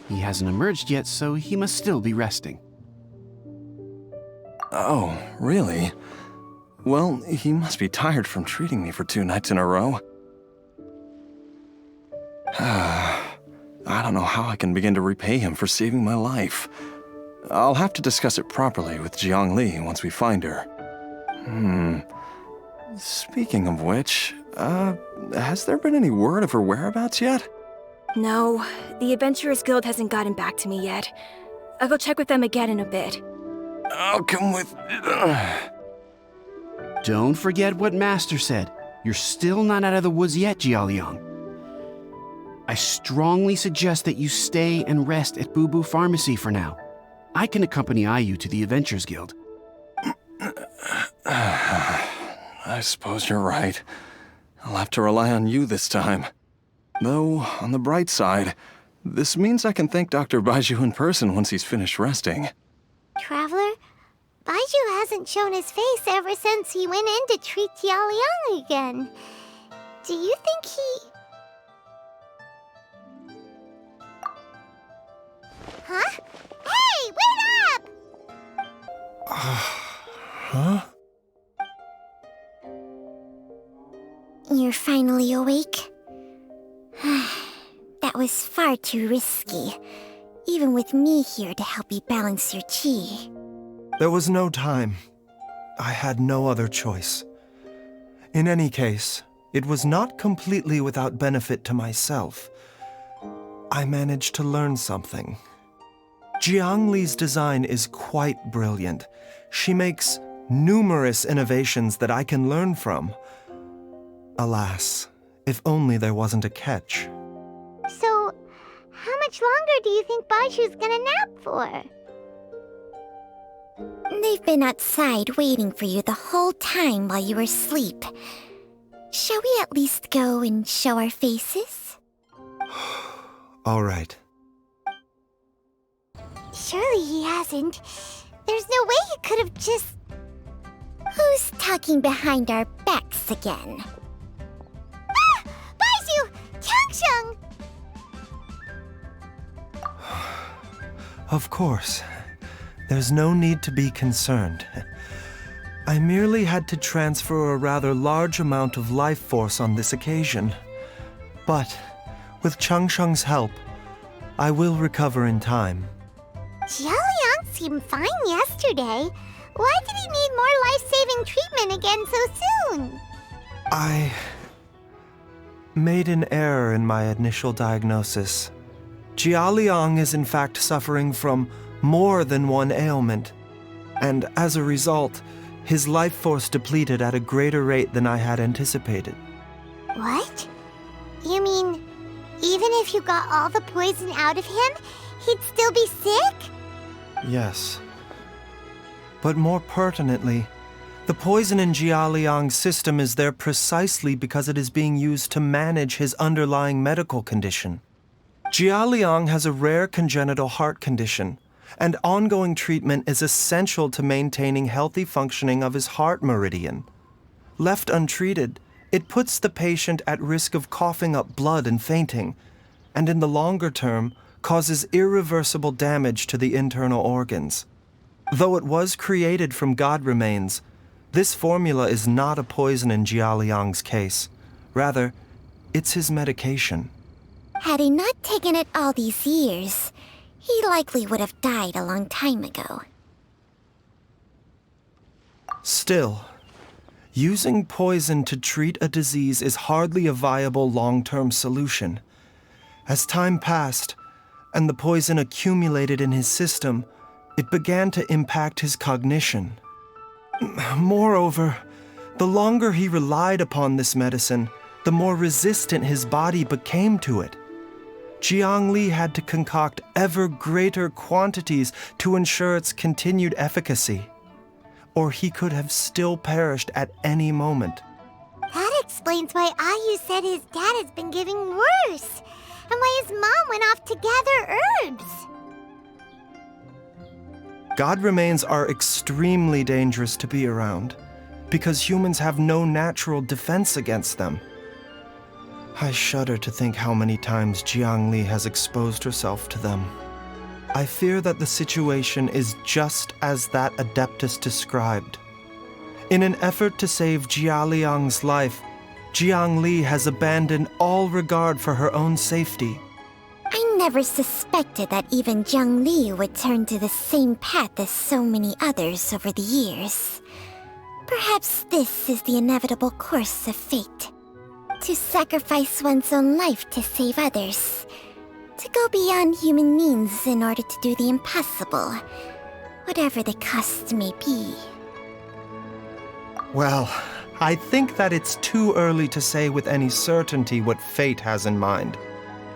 He hasn't emerged yet, so he must still be resting. Oh, really? Well, he must be tired from treating me for 2 nights in a row. I don't know how I can begin to repay him for saving my life. I'll have to discuss it properly with Jiangli once we find her. Speaking of which, has there been any word of her whereabouts yet? No, the Adventurers Guild hasn't gotten back to me yet. I'll go check with them again in a bit. I'll come with... Don't forget what Master said. You're still not out of the woods yet, Jialiang. I strongly suggest that you stay and rest at Boo Boo Pharmacy for now. I can accompany IU to the Adventurers Guild. I suppose you're right. I'll have to rely on you this time. Though, on the bright side, this means I can thank Dr. Baizhu in person once he's finished resting. Traveler, Baizhu hasn't shown his face ever since he went in to treat Jialiang again. Do you think he... Huh? Hey, wait up! Huh? You're finally awake? That was far too risky, even with me here to help you balance your chi. There was no time. I had no other choice. In any case, it was not completely without benefit to myself. I managed to learn something. Jiangli's design is quite brilliant. She makes numerous innovations that I can learn from. Alas, if only there wasn't a catch. So, how much longer do you think Baizhu's gonna nap for? They've been outside waiting for you the whole time while you were asleep. Shall we at least go and show our faces? All right. Surely he hasn't. There's no way he could have just... Who's talking behind our backs again? Ah! Baizhu! Chansheng! Of course. There's no need to be concerned. I merely had to transfer a rather large amount of life force on this occasion. But, with Chansheng's help, I will recover in time. Jialiang seemed fine yesterday. Why did he need more life-saving treatment again so soon? I made an error in my initial diagnosis. Jialiang is in fact suffering from more than one ailment, and as a result, his life force depleted at a greater rate than I had anticipated. What? You mean, even if you got all the poison out of him, he'd still be sick? Yes. But more pertinently, the poison in Jialiang's system is there precisely because it is being used to manage his underlying medical condition. Jialiang has a rare congenital heart condition, and ongoing treatment is essential to maintaining healthy functioning of his heart meridian. Left untreated, it puts the patient at risk of coughing up blood and fainting, and in the longer term, causes irreversible damage to the internal organs. Though it was created from god remains, this formula is not a poison in Jialiang's case. Rather, it's his medication. Had he not taken it all these years, he likely would have died a long time ago. Still, using poison to treat a disease is hardly a viable long-term solution. As time passed, and the poison accumulated in his system, it began to impact his cognition. Moreover, the longer he relied upon this medicine, the more resistant his body became to it. Jiangli had to concoct ever greater quantities to ensure its continued efficacy, or he could have still perished at any moment. That explains why Ayu said his dad has been getting worse, and why his mom went off to gather herbs. God remains are extremely dangerous to be around, because humans have no natural defense against them. I shudder to think how many times Jiangli has exposed herself to them. I fear that the situation is just as that Adeptus described. In an effort to save Jialiang's life, Jiangli has abandoned all regard for her own safety. I never suspected that even Jiangli would turn to the same path as so many others over the years. Perhaps this is the inevitable course of fate. To sacrifice one's own life to save others. To go beyond human means in order to do the impossible. Whatever the cost may be. Well, I think that it's too early to say with any certainty what fate has in mind.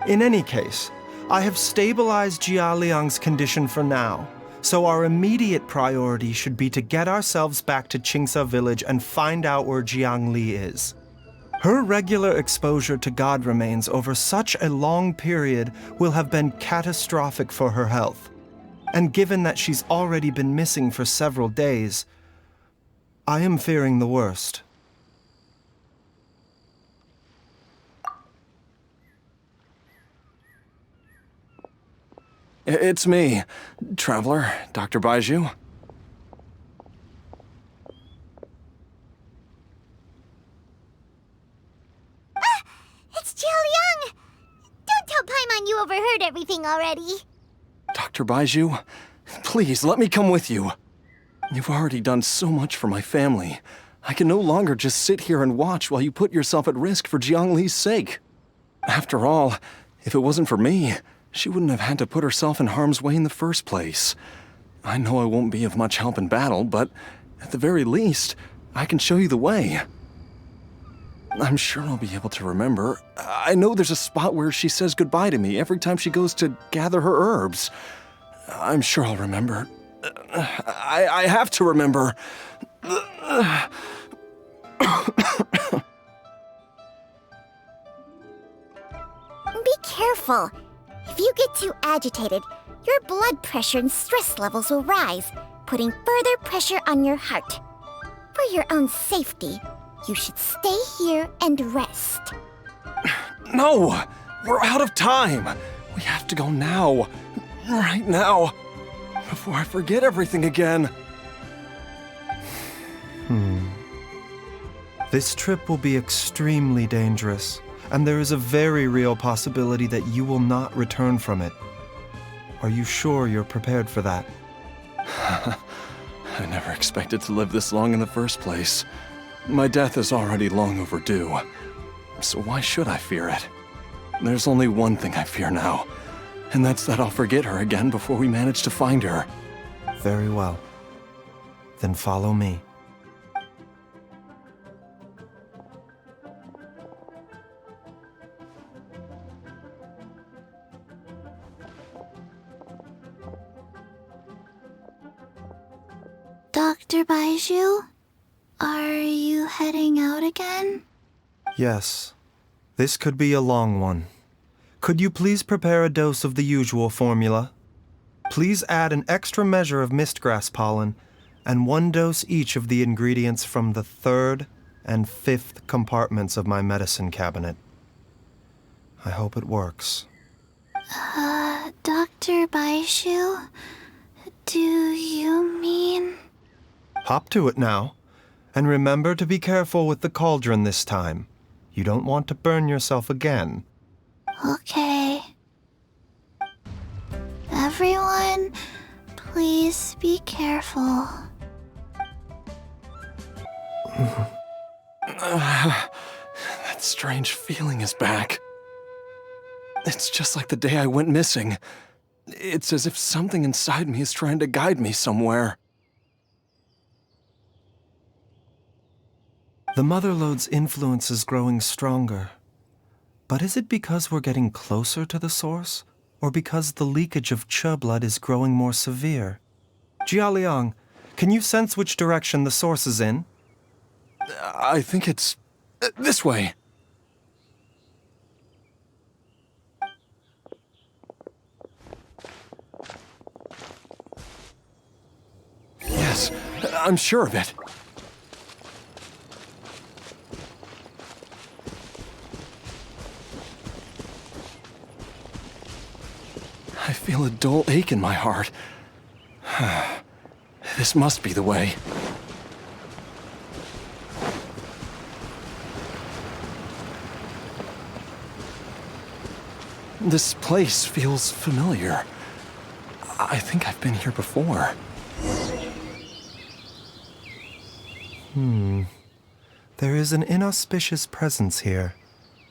In any case, I have stabilized Jialiang's condition for now, so our immediate priority should be to get ourselves back to Qingce village and find out where Jiangli is. Her regular exposure to god remains over such a long period will have been catastrophic for her health. And given that she's already been missing for several days, I am fearing the worst. It's me, Traveler, Dr. Baizhu. It's Jialiang! Don't tell Paimon you overheard everything already. Dr. Baizhu, please let me come with you. You've already done so much for my family. I can no longer just sit here and watch while you put yourself at risk for Jiangli's sake. After all, if it wasn't for me, she wouldn't have had to put herself in harm's way in the first place. I know I won't be of much help in battle, but at the very least, I can show you the way. I'm sure I'll be able to remember. I know there's a spot where she says goodbye to me every time she goes to gather her herbs. I'm sure I'll remember. I have to remember. Be careful. If you get too agitated, your blood pressure and stress levels will rise, putting further pressure on your heart. For your own safety, you should stay here and rest. No! We're out of time! We have to go now. Right now. Before I forget everything again. This trip will be extremely dangerous, and there is a very real possibility that you will not return from it. Are you sure you're prepared for that? I never expected to live this long in the first place. My death is already long overdue. So why should I fear it? There's only one thing I fear now, and that's that I'll forget her again before we manage to find her. Very well. Then follow me. Dr. Baizhu, are you heading out again? Yes. This could be a long one. Could you please prepare a dose of the usual formula? Please add an extra measure of mistgrass pollen and 1 dose each of the ingredients from the 3rd and 5th compartments of my medicine cabinet. I hope it works. Dr. Baizhu, do you mean... Hop to it now, and remember to be careful with the cauldron this time. You don't want to burn yourself again. Okay. Everyone, please be careful. That strange feeling is back. It's just like the day I went missing. It's as if something inside me is trying to guide me somewhere. The Motherlode's influence is growing stronger. But is it because we're getting closer to the source, or because the leakage of Che blood is growing more severe? Jialiang, can you sense which direction the source is in? I think it's this way. Yes, I'm sure of it. I feel a dull ache in my heart. This must be the way. This place feels familiar. I think I've been here before. There is an inauspicious presence here.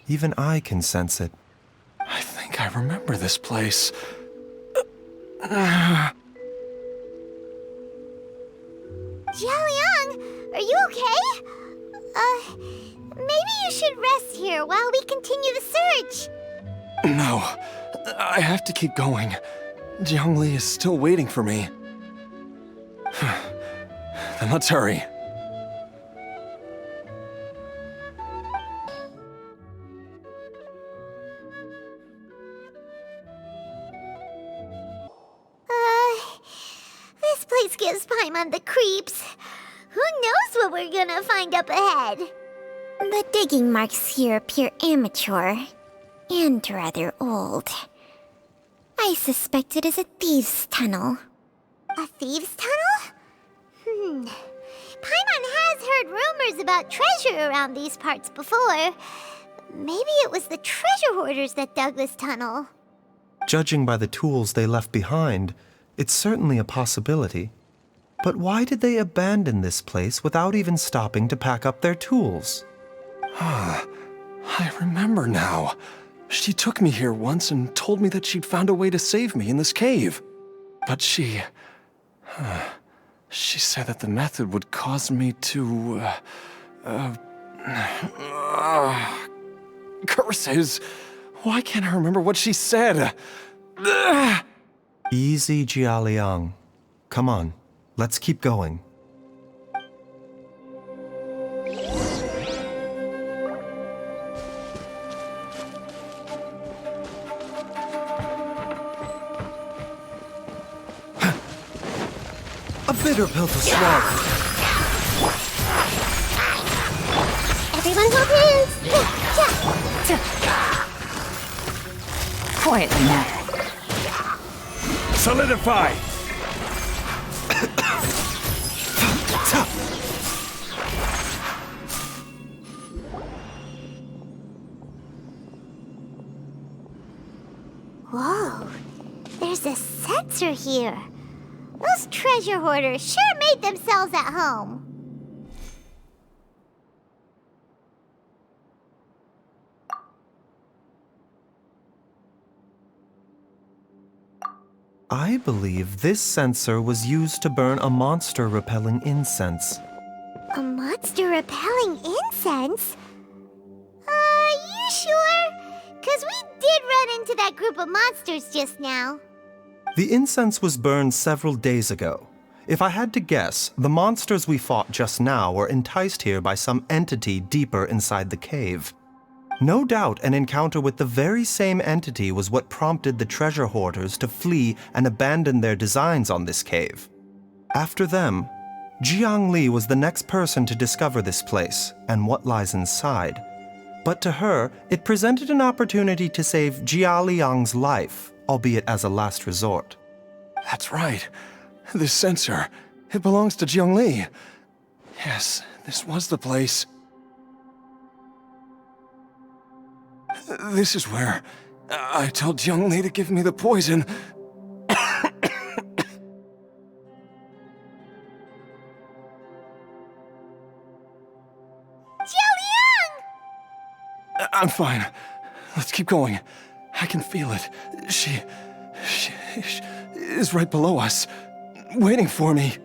Even I can sense it. I think I remember this place. Jialiang, are you okay? Maybe you should rest here while we continue the search. No, I have to keep going. Jiangli is still waiting for me. Then let's hurry. This place gives Paimon the creeps. Who knows what we're gonna find up ahead? The digging marks here appear amateur and rather old. I suspect it is a thieves' tunnel. A thieves' tunnel? Paimon has heard rumors about treasure around these parts before. Maybe it was the treasure hoarders that dug this tunnel. Judging by the tools they left behind, it's certainly a possibility. But why did they abandon this place without even stopping to pack up their tools? I remember now. She took me here once and told me that she'd found a way to save me in this cave. But she said that the method would cause me to, curses! Why can't I remember what she said? Easy, Jialiang. Come on, let's keep going. A bitter pill to swallow. Everyone hold hands! Quietly now. Solidify! Whoa, there's a Censer here. Those treasure hoarders sure made themselves at home. I believe this censer was used to burn a monster-repelling incense. A monster-repelling incense? You sure? 'Cause we did run into that group of monsters just now. The incense was burned several days ago. If I had to guess, the monsters we fought just now were enticed here by some entity deeper inside the cave. No doubt an encounter with the very same entity was what prompted the treasure hoarders to flee and abandon their designs on this cave. After them, Jiangli was the next person to discover this place and what lies inside. But to her, it presented an opportunity to save Jialiang's life, albeit as a last resort. That's right. This censer, it belongs to Jiangli. Yes, this was the place. This is where I told Jiangli to give me the poison. Jialiang! I'm fine. Let's keep going. I can feel it. She is right below us, waiting for me.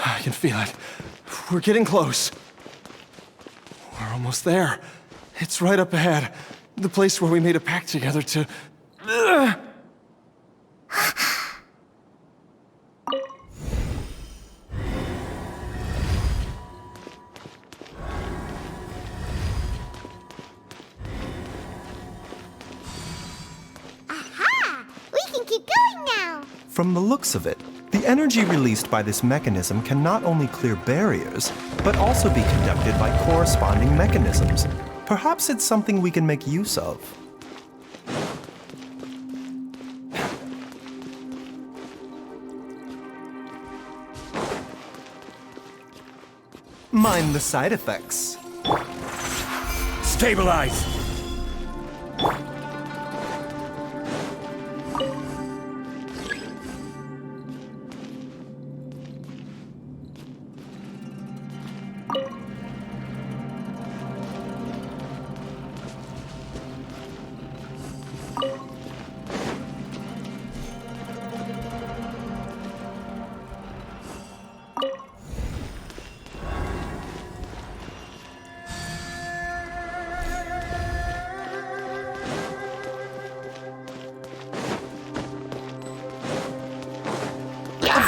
I can feel it. We're getting close. We're almost there. It's right up ahead. The place where we made a pact together to... From the looks of it, the energy released by this mechanism can not only clear barriers, but also be conducted by corresponding mechanisms. Perhaps it's something we can make use of. Mind the side effects. Stabilize!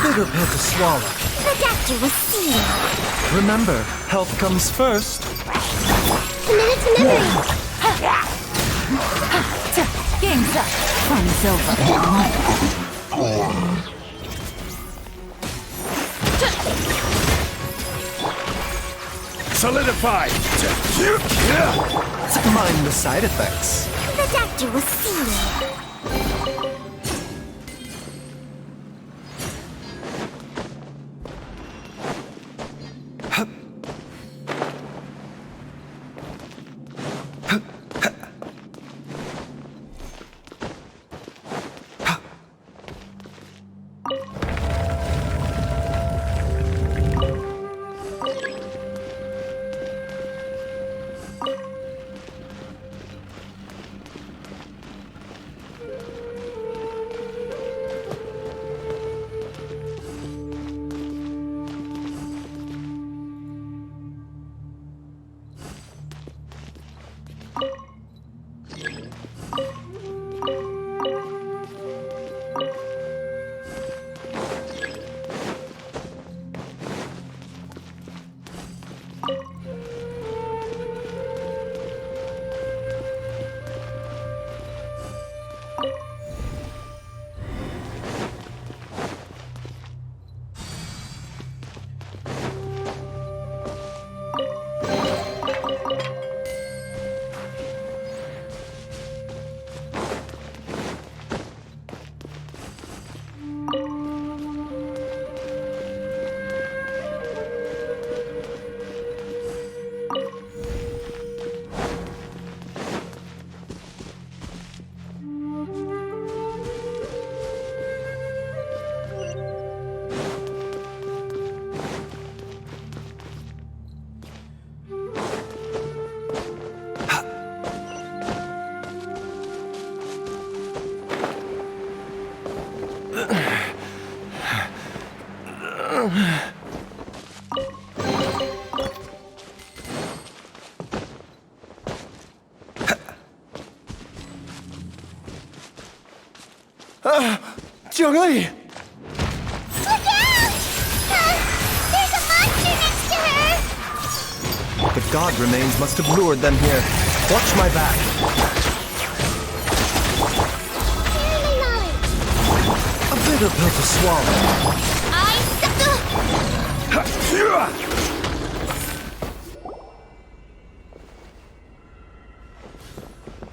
Bigger pill to swallow. The doctor will see you. Remember, health comes first. Committed to memory. Game's up. Fun is over. Solidify! Mind the side effects. The doctor will see you. Jiangli! Look out! There's a monster next to her! The god remains must have lured them here. Watch my back. Hearing knowledge. A bitter pill to swallow.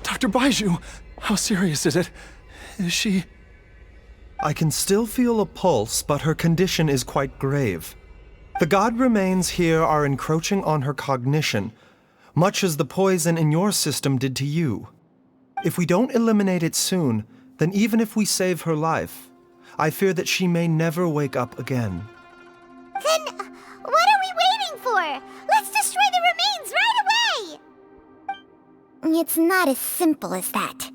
Dr. Baizhu, how serious is it? Is she... I can still feel a pulse, but her condition is quite grave. The god remains here are encroaching on her cognition, much as the poison in your system did to you. If we don't eliminate it soon, then even if we save her life, I fear that she may never wake up again. Then what are we waiting for? Let's destroy the remains right away! It's not as simple as that.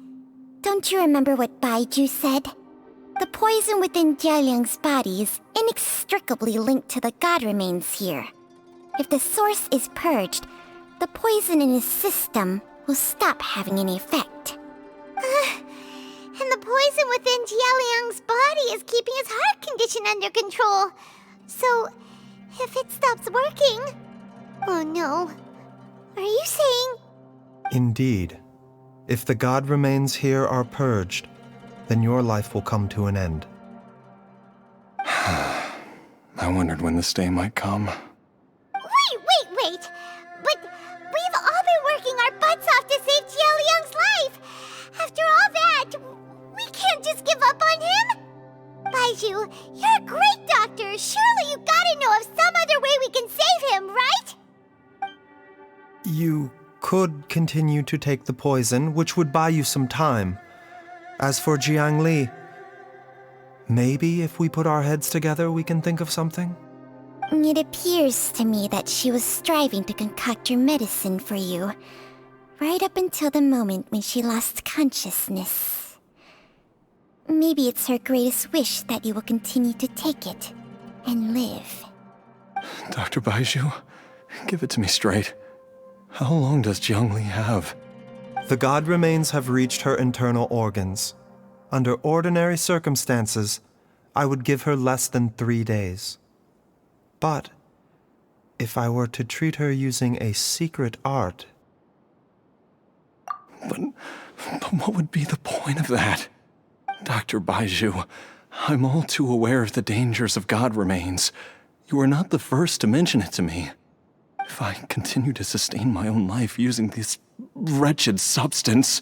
Don't you remember what Baizhu said? The poison within Jialiang's body is inextricably linked to the god remains here. If the source is purged, the poison in his system will stop having any effect. And the poison within Jialiang's body is keeping his heart condition under control. So, if it stops working... Oh no. Are you saying... Indeed. If the god remains here are purged, then your life will come to an end. I wondered when this day might come. Wait! But we've all been working our butts off to save Jialiang's life! After all that, we can't just give up on him! Baizhu, you're a great doctor! Surely you gotta know of some other way we can save him, right? You could continue to take the poison, which would buy you some time. As for Jiangli, maybe if we put our heads together, we can think of something? It appears to me that she was striving to concoct your medicine for you, right up until the moment when she lost consciousness. Maybe it's her greatest wish that you will continue to take it and live. Dr. Baizhu, give it to me straight. How long does Jiangli have? The god remains have reached her internal organs. Under ordinary circumstances, I would give her less than 3 days. But if I were to treat her using a secret art... But what would be the point of that? Dr. Baizhu, I'm all too aware of the dangers of god remains. You are not the first to mention it to me. If I continue to sustain my own life using this wretched substance,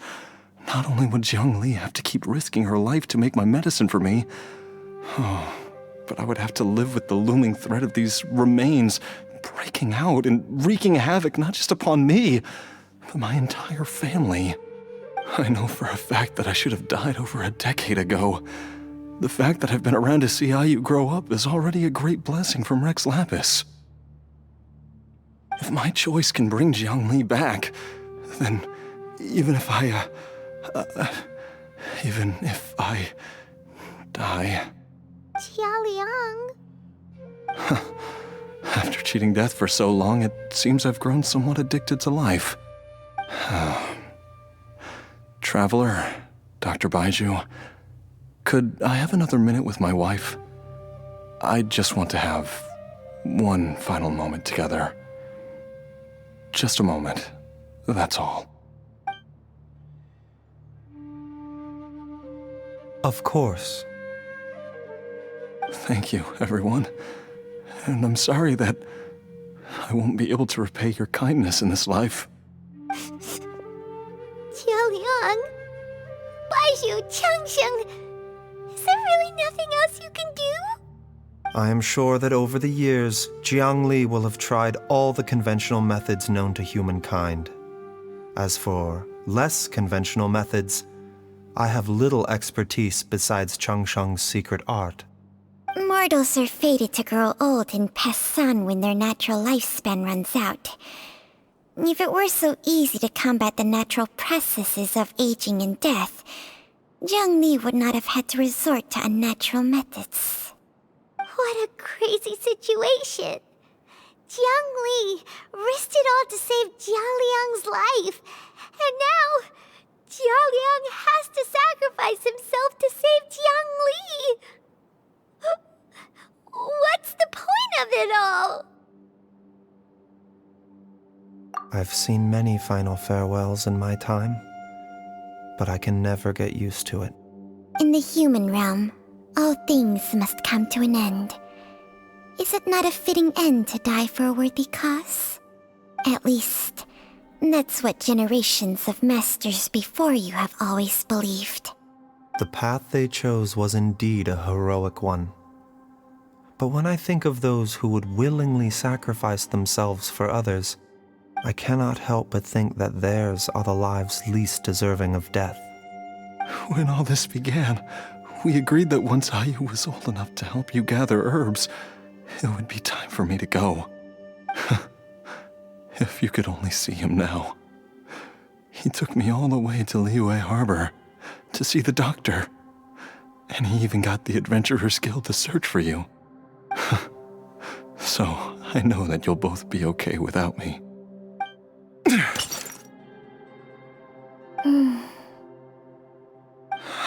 not only would Jiangli have to keep risking her life to make my medicine for me, but I would have to live with the looming threat of these remains breaking out and wreaking havoc not just upon me, but my entire family. I know for a fact that I should have died over a decade ago. The fact that I've been around to see how you grow up is already a great blessing from Rex Lapis. If my choice can bring Jiangli back, then even if I die... Jialiang... After cheating death for so long, it seems I've grown somewhat addicted to life. Traveler, Dr. Baizhu, could I have another minute with my wife? I just want to have one final moment together. Just a moment, that's all. Of course. Thank you, everyone. And I'm sorry that I won't be able to repay your kindness in this life. Jialiang... Baizhu, Chansheng... Is there really nothing else you can do? I am sure that over the years, Jiangli will have tried all the conventional methods known to humankind. As for less conventional methods, I have little expertise besides Chansheng's secret art. Mortals are fated to grow old and pass on when their natural lifespan runs out. If it were so easy to combat the natural processes of aging and death, Jiangli would not have had to resort to unnatural methods. What a crazy situation! Jiangli risked it all to save Jialiang's life, and now Jialiang has to sacrifice himself to save Jiangli! What's the point of it all? I've seen many final farewells in my time, but I can never get used to it. In the human realm, all things must come to an end. Is it not a fitting end to die for a worthy cause? At least, that's what generations of masters before you have always believed. The path they chose was indeed a heroic one. But when I think of those who would willingly sacrifice themselves for others, I cannot help but think that theirs are the lives least deserving of death. When all this began, we agreed that once Ayu was old enough to help you gather herbs, it would be time for me to go. If you could only see him now. He took me all the way to Liyue Harbor to see the doctor, and he even got the Adventurers Guild to search for you. So, I know that you'll both be okay without me.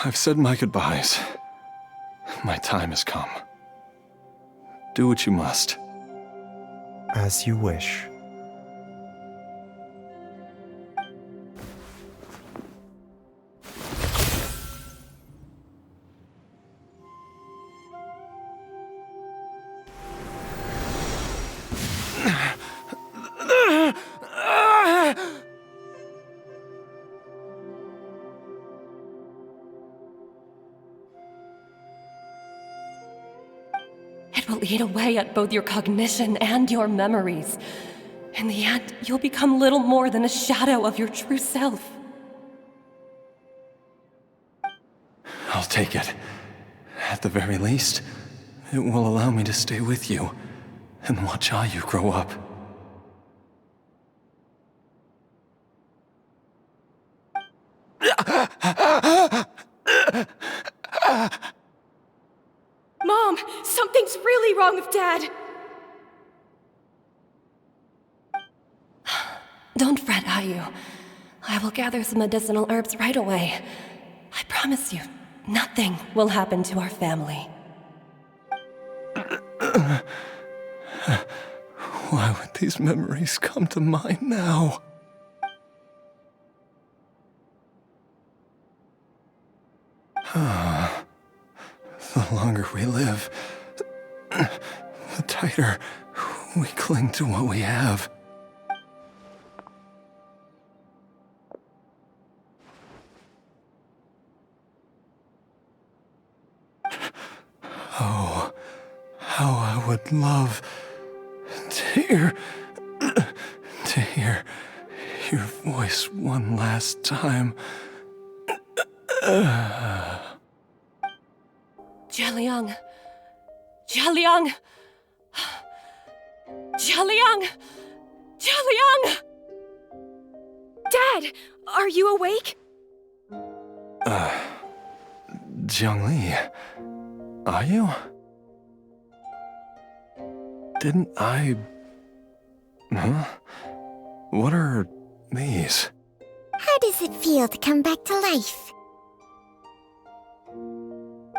I've said my goodbyes. My time has come. Do what you must. As you wish. It will eat away at both your cognition and your memories. In the end, you'll become little more than a shadow of your true self. I'll take it. At the very least, it will allow me to stay with you and watch how you grow up. Mom, something's really wrong with Dad. Don't fret, Ayu. I will gather some medicinal herbs right away. I promise you, nothing will happen to our family. Why would these memories come to mind now? The longer we live, the tighter we cling to what we have. Oh, how I would love to hear your voice one last time. Jialiang! Jialiang! Jialiang! Jialiang! Dad, are you awake? Jiangli, are you? Didn't I... Huh? What are these? How does it feel to come back to life?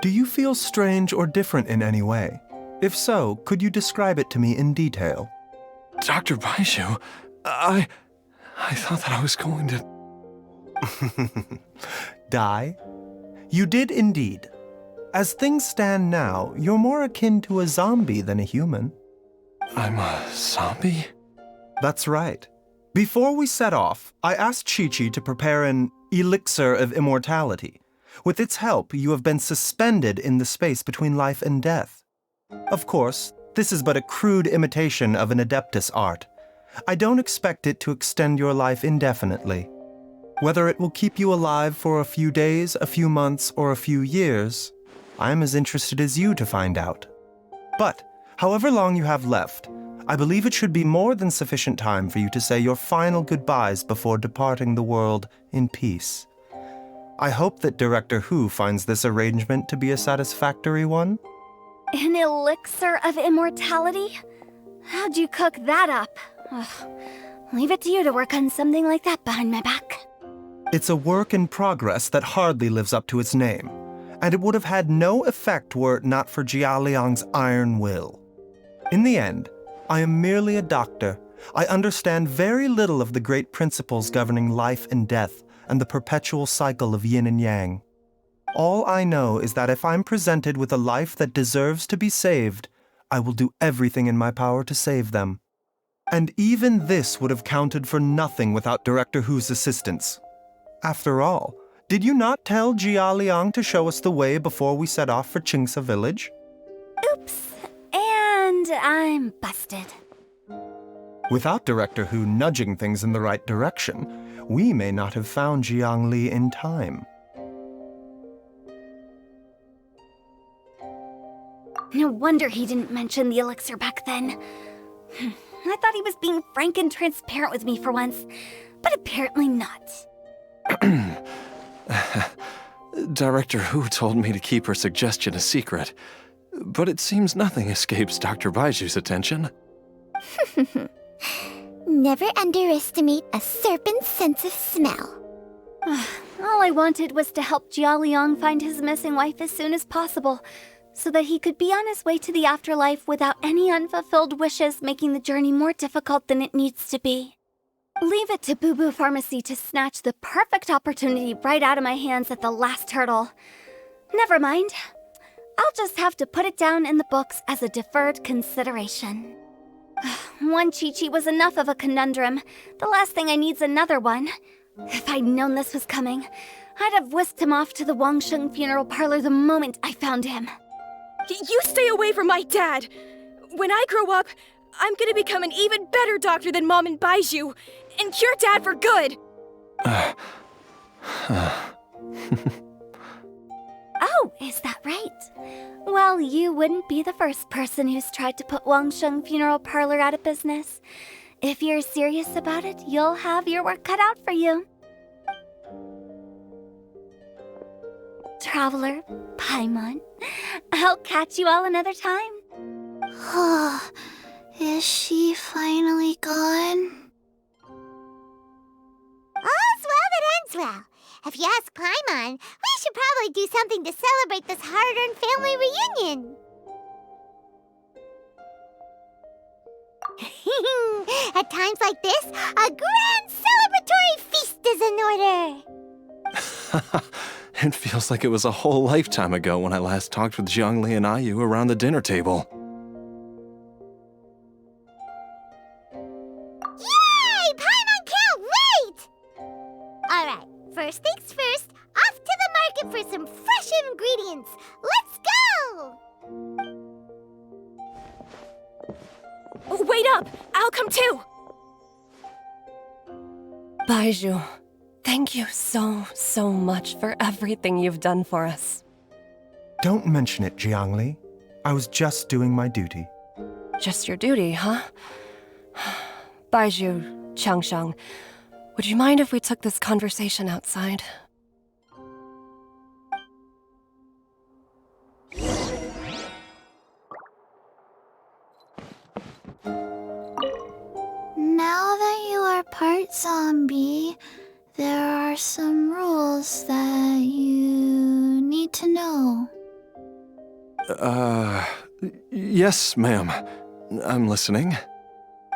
Do you feel strange or different in any way? If so, could you describe it to me in detail? Dr. Baizhu, I thought that I was going to... Die? You did indeed. As things stand now, you're more akin to a zombie than a human. I'm a zombie? That's right. Before we set off, I asked Qiqi to prepare an Elixir of Immortality. With its help, you have been suspended in the space between life and death. Of course, this is but a crude imitation of an Adeptus art. I don't expect it to extend your life indefinitely. Whether it will keep you alive for a few days, a few months, or a few years, I am as interested as you to find out. But, however long you have left, I believe it should be more than sufficient time for you to say your final goodbyes before departing the world in peace. I hope that Director Hu finds this arrangement to be a satisfactory one. An elixir of immortality? How'd you cook that up? Ugh. Leave it to you to work on something like that behind my back. It's a work in progress that hardly lives up to its name, and it would have had no effect were it not for Jialiang's iron will. In the end, I am merely a doctor. I understand very little of the great principles governing life and death and the perpetual cycle of yin and yang. All I know is that if I'm presented with a life that deserves to be saved, I will do everything in my power to save them. And even this would have counted for nothing without Director Hu's assistance. After all, did you not tell Jialiang to show us the way before we set off for Qingce village? Oops. And I'm busted. Without Director Hu nudging things in the right direction, we may not have found Jiangli in time. No wonder he didn't mention the elixir back then. I thought he was being frank and transparent with me for once, but apparently not. Director Hu told me to keep her suggestion a secret, but it seems nothing escapes Dr. Baizhu's attention. Never underestimate a serpent's sense of smell. All I wanted was to help Jialiang find his missing wife as soon as possible, so that he could be on his way to the afterlife without any unfulfilled wishes making the journey more difficult than it needs to be. Leave it to Boo Boo Pharmacy to snatch the perfect opportunity right out of my hands at the last hurdle. Never mind. I'll just have to put it down in the books as a deferred consideration. One Qiqi was enough of a conundrum. The last thing I need's another one. If I'd known this was coming, I'd have whisked him off to the Wangsheng funeral parlor the moment I found him. You stay away from my dad! When I grow up, I'm gonna become an even better doctor than Mom and Baizhu, and cure Dad for good! Oh, is that right? Well, you wouldn't be the first person who's tried to put Wangsheng Funeral Parlor out of business. If you're serious about it, you'll have your work cut out for you. Traveler, Paimon, I'll catch you all another time. Is she finally gone? All's well that ends well. If you ask Paimon, we should probably do something to celebrate this hard-earned family reunion. At times like this, a grand celebratory feast is in order. It feels like it was a whole lifetime ago when I last talked with Jiangli and Ayu around the dinner table. Yay! Paimon can't wait! Alright, first things first, off to the market for some fresh ingredients. Let's go! Wait up! I'll come too! Baizhu, thank you so much for everything you've done for us. Don't mention it, Jiangli. I was just doing my duty. Just your duty, huh? Baizhu, Chansheng, would you mind if we took this conversation outside? Now that you are part zombie, there are some rules that you need to know. Yes, ma'am. I'm listening.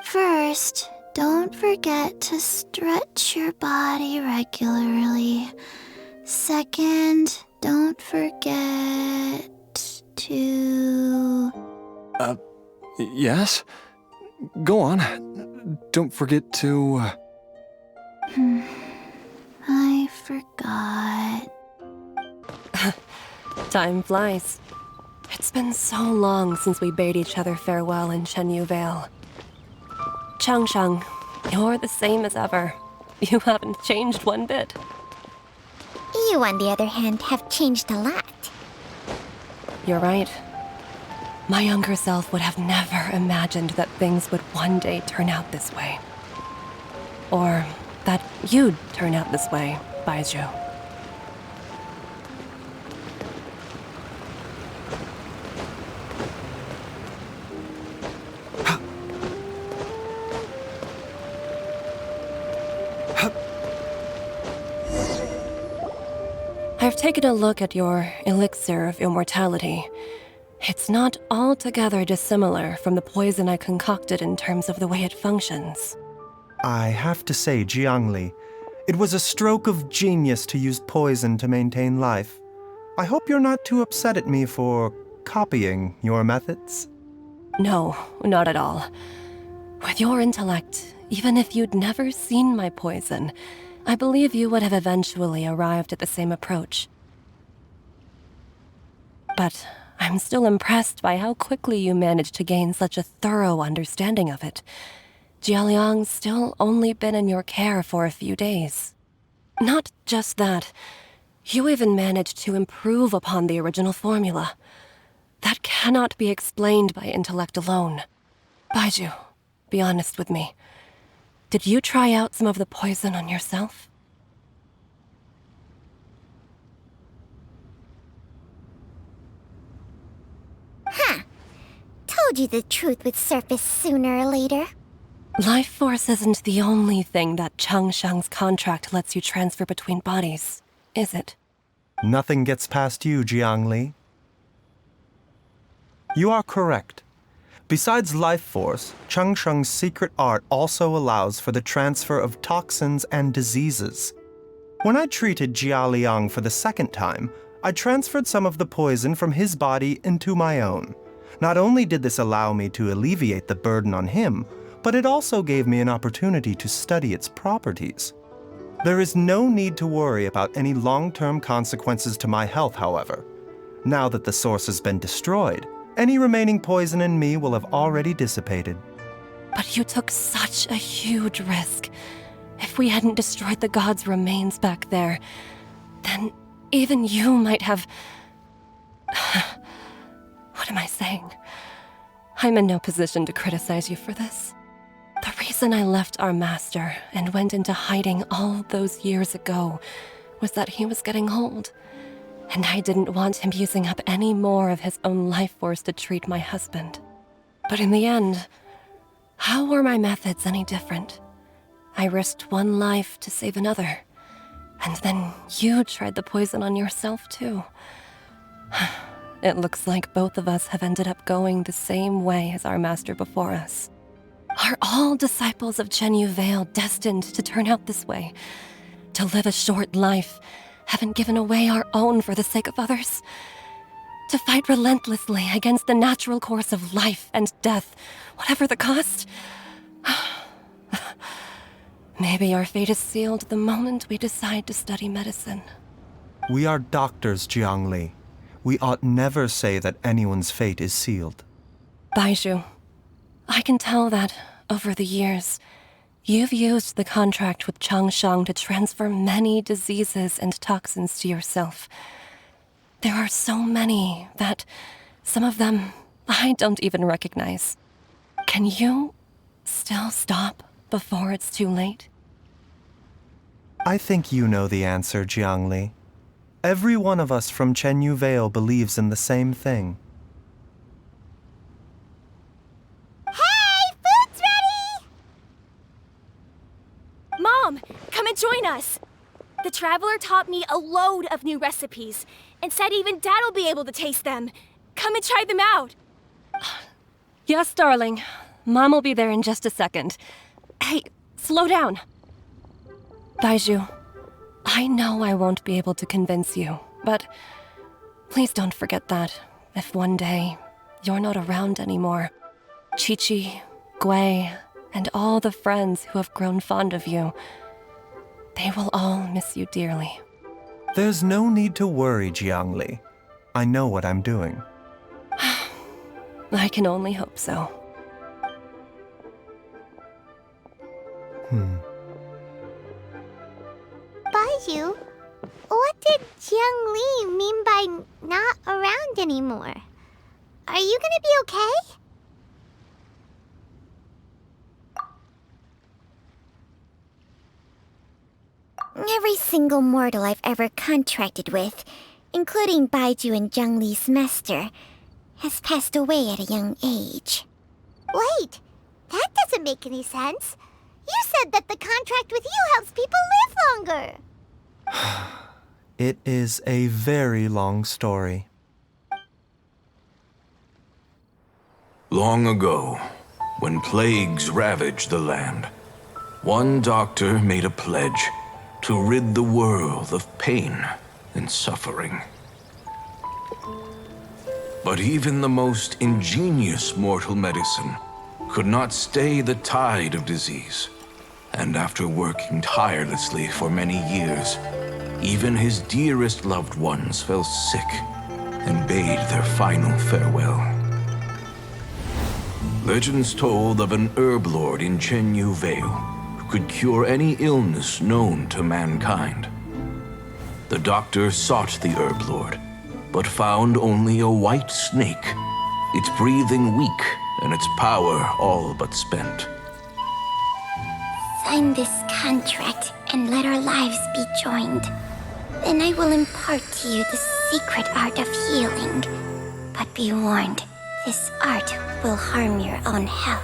First, don't forget to stretch your body regularly. Second, don't forget to... Yes? Go on. Don't forget to... I forgot. Time flies. It's been so long since we bade each other farewell in Chenyu Vale. Chansheng, you're the same as ever. You haven't changed one bit. You, on the other hand, have changed a lot. You're right. My younger self would have never imagined that things would one day turn out this way. Or that you'd turn out this way, Baizhu. I've taken a look at your Elixir of Immortality. It's not altogether dissimilar from the poison I concocted in terms of the way it functions. I have to say, Jiangli, it was a stroke of genius to use poison to maintain life. I hope you're not too upset at me for copying your methods. No, not at all. With your intellect, even if you'd never seen my poison, I believe you would have eventually arrived at the same approach. But I'm still impressed by how quickly you managed to gain such a thorough understanding of it. Jialiang's still only been in your care for a few days. Not just that, you even managed to improve upon the original formula. That cannot be explained by intellect alone. Baizhu, be honest with me. Did you try out some of the poison on yourself? Huh. Told you the truth would surface sooner or later. Life force isn't the only thing that Chansheng's contract lets you transfer between bodies, is it? Nothing gets past you, Jiangli. You are correct. Besides life force, Chansheng's secret art also allows for the transfer of toxins and diseases. When I treated Jialiang for the second time, I transferred some of the poison from his body into my own. Not only did this allow me to alleviate the burden on him, but it also gave me an opportunity to study its properties. There is no need to worry about any long-term consequences to my health, however. Now that the source has been destroyed, any remaining poison in me will have already dissipated. But you took such a huge risk. If we hadn't destroyed the god's remains back there, then even you might have... What am I saying? I'm in no position to criticize you for this. The reason I left our master and went into hiding all those years ago was that he was getting old, and I didn't want him using up any more of his own life force to treat my husband. But in the end, how were my methods any different? I risked one life to save another, and then you tried the poison on yourself too. It looks like both of us have ended up going the same way as our master before us. Are all disciples of Chenyu Vale destined to turn out this way? To live a short life, having given away our own for the sake of others? To fight relentlessly against the natural course of life and death, whatever the cost? Maybe our fate is sealed the moment we decide to study medicine. We are doctors, Jiangli. We ought never say that anyone's fate is sealed. Baizhu, I can tell that, over the years, you've used the contract with Chansheng to transfer many diseases and toxins to yourself. There are so many that, some of them, I don't even recognize. Can you still stop before it's too late? I think you know the answer, Jiangli. Every one of us from Chenyu Vale believes in the same thing. Hey, food's ready! Mom, come and join us. The Traveler taught me a load of new recipes and said even Dad will be able to taste them. Come and try them out. Yes, darling. Mom will be there in just a second. Hey, slow down. Baizhu, I know I won't be able to convince you, but please don't forget that if one day you're not around anymore, Qiqi, Gui, and all the friends who have grown fond of you, they will all miss you dearly. There's no need to worry, Jiangli. I know what I'm doing. I can only hope so. Baizhu, what did Jiangli mean by not around anymore? Are you gonna be okay? Every single mortal I've ever contracted with, including Baizhu and Jiangli's master, has passed away at a young age. Wait, that doesn't make any sense. You said that the contract with you helps people live longer. It is a very long story. Long ago, when plagues ravaged the land, one doctor made a pledge to rid the world of pain and suffering. But even the most ingenious mortal medicine could not stay the tide of disease. And after working tirelessly for many years, even his dearest loved ones fell sick and bade their final farewell. Legends told of an herb lord in Chenyu Vale who could cure any illness known to mankind. The doctor sought the herb lord, but found only a white snake, its breathing weak and its power all but spent. Sign this contract and let our lives be joined. Then I will impart to you the secret art of healing. But be warned, this art will harm your own health.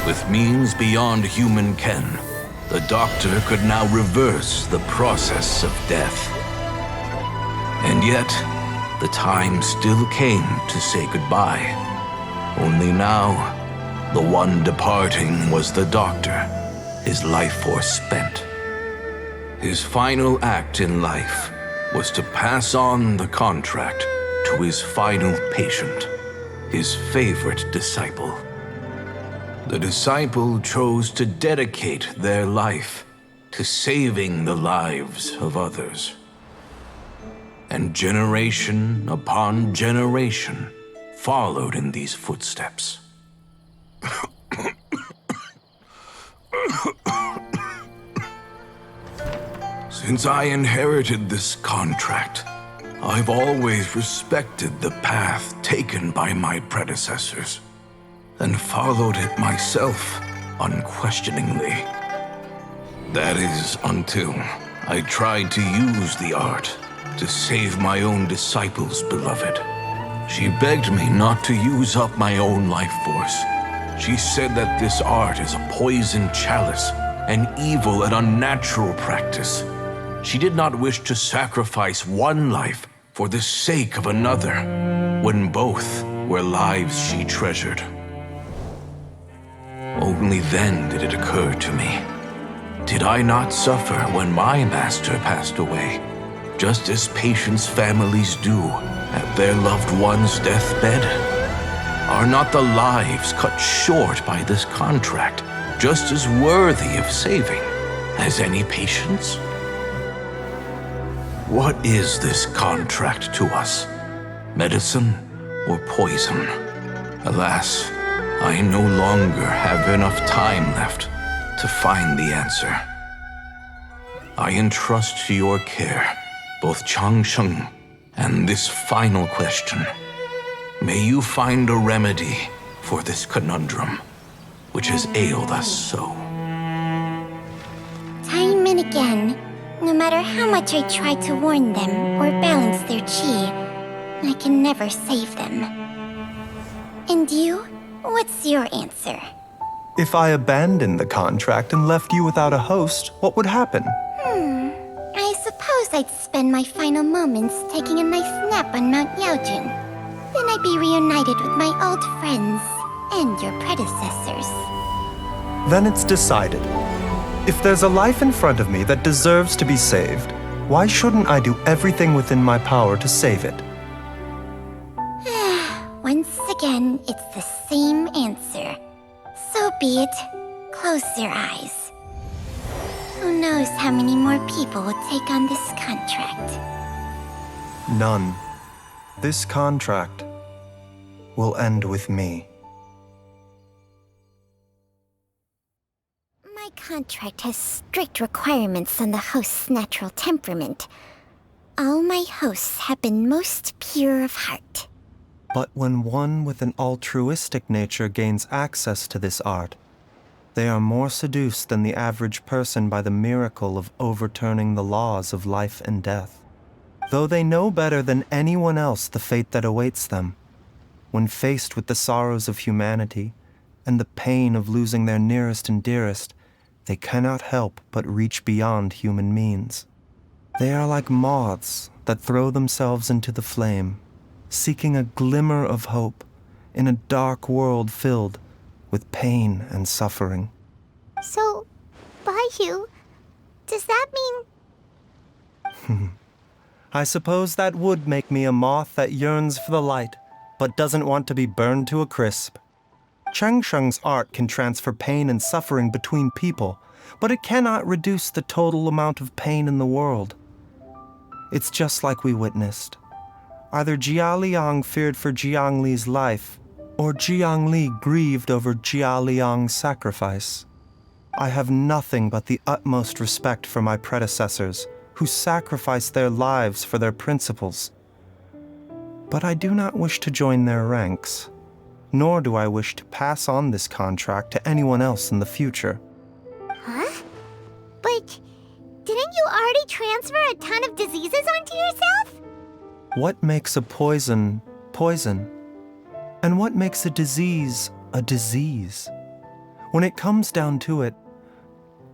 With means beyond human ken, the doctor could now reverse the process of death. And yet, the time still came to say goodbye. Only now, the one departing was the doctor, his life force spent. His final act in life was to pass on the contract to his final patient, his favorite disciple. The disciple chose to dedicate their life to saving the lives of others. and generation upon generation followed in these footsteps. Since I inherited this contract, I've always respected the path taken by my predecessors, and followed it myself unquestioningly. That is until I tried to use the art to save my own disciple's beloved. She begged me not to use up my own life force. She said that this art is a poison chalice, an evil and unnatural practice. She did not wish to sacrifice one life for the sake of another, when both were lives she treasured. Only then did it occur to me. Did I not suffer when my master passed away, just as patients' families do at their loved one's deathbed? Are not the lives cut short by this contract just as worthy of saving as any patients? What is this contract to us? Medicine or poison? Alas, I no longer have enough time left to find the answer. I entrust to your care both Chansheng and this final question. May you find a remedy for this conundrum, which has ailed us so. Time and again, no matter how much I try to warn them or balance their chi, I can never save them. And you? What's your answer? If I abandoned the contract and left you without a host, what would happen? I suppose I'd spend my final moments taking a nice nap on Mount Yaojun. Then I'd be reunited with my old friends and your predecessors. Then it's decided. If there's a life in front of me that deserves to be saved, why shouldn't I do everything within my power to save it? Once again, it's the same answer. So be it. Close your eyes. Who knows how many more people will take on this contract? None. This contract will end with me. My contract has strict requirements on the host's natural temperament. All my hosts have been most pure of heart. But when one with an altruistic nature gains access to this art, they are more seduced than the average person by the miracle of overturning the laws of life and death. Though they know better than anyone else the fate that awaits them, when faced with the sorrows of humanity and the pain of losing their nearest and dearest, they cannot help but reach beyond human means. They are like moths that throw themselves into the flame, seeking a glimmer of hope in a dark world filled with pain and suffering. So, Baizhu, does that mean... I suppose that would make me a moth that yearns for the light, but doesn't want to be burned to a crisp. Chansheng's art can transfer pain and suffering between people, but it cannot reduce the total amount of pain in the world. It's just like we witnessed. Either Jialiang feared for Jiangli's life, or Jiangli grieved over Jialiang's sacrifice. I have nothing but the utmost respect for my predecessors, who sacrificed their lives for their principles. But I do not wish to join their ranks, nor do I wish to pass on this contract to anyone else in the future. Huh? But didn't you already transfer a ton of diseases onto yourself? What makes a poison, poison? And what makes a disease? When it comes down to it,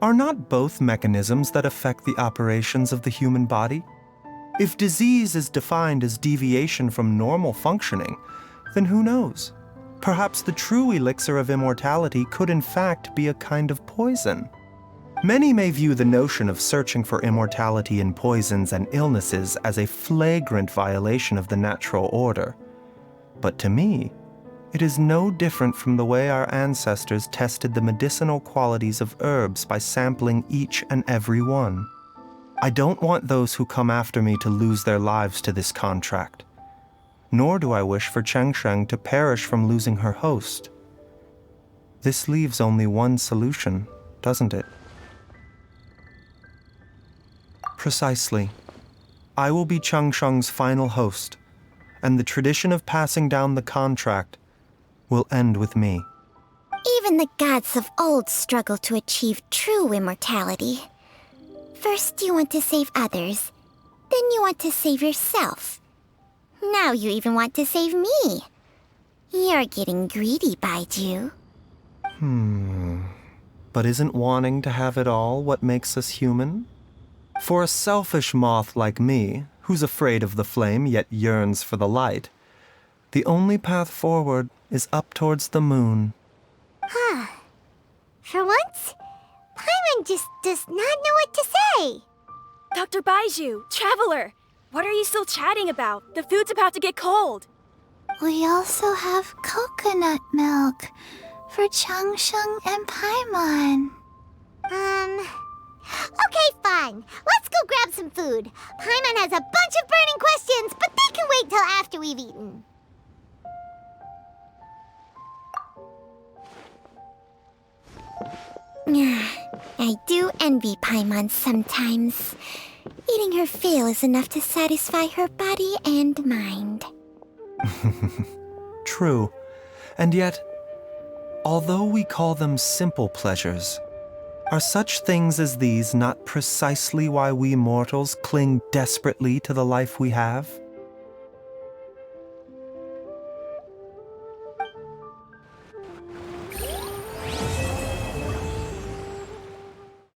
are not both mechanisms that affect the operations of the human body? If disease is defined as deviation from normal functioning, then who knows? Perhaps the true Elixir of Immortality could in fact be a kind of poison. Many may view the notion of searching for immortality in poisons and illnesses as a flagrant violation of the natural order. But to me, it is no different from the way our ancestors tested the medicinal qualities of herbs by sampling each and every one. I don't want those who come after me to lose their lives to this contract. Nor do I wish for Chansheng to perish from losing her host. This leaves only one solution, doesn't it? Precisely. I will be Chansheng's final host, and the tradition of passing down the contract will end with me. Even the gods of old struggle to achieve true immortality. First you want to save others, then you want to save yourself. Now you even want to save me. You're getting greedy, Baizhu. But isn't wanting to have it all what makes us human? For a selfish moth like me, who's afraid of the flame yet yearns for the light, the only path forward is up towards the moon. For once, Paimon just does not know what to say. Dr. Baizhu, Traveler, what are you still chatting about? The food's about to get cold. We also have coconut milk for Chansheng and Paimon. Okay, fine. Let's go grab some food. Paimon has a bunch of burning questions, but they can wait till after we've eaten. I do envy Paimon sometimes. Eating her fill is enough to satisfy her body and mind. True. And yet, although we call them simple pleasures, are such things as these not precisely why we mortals cling desperately to the life we have?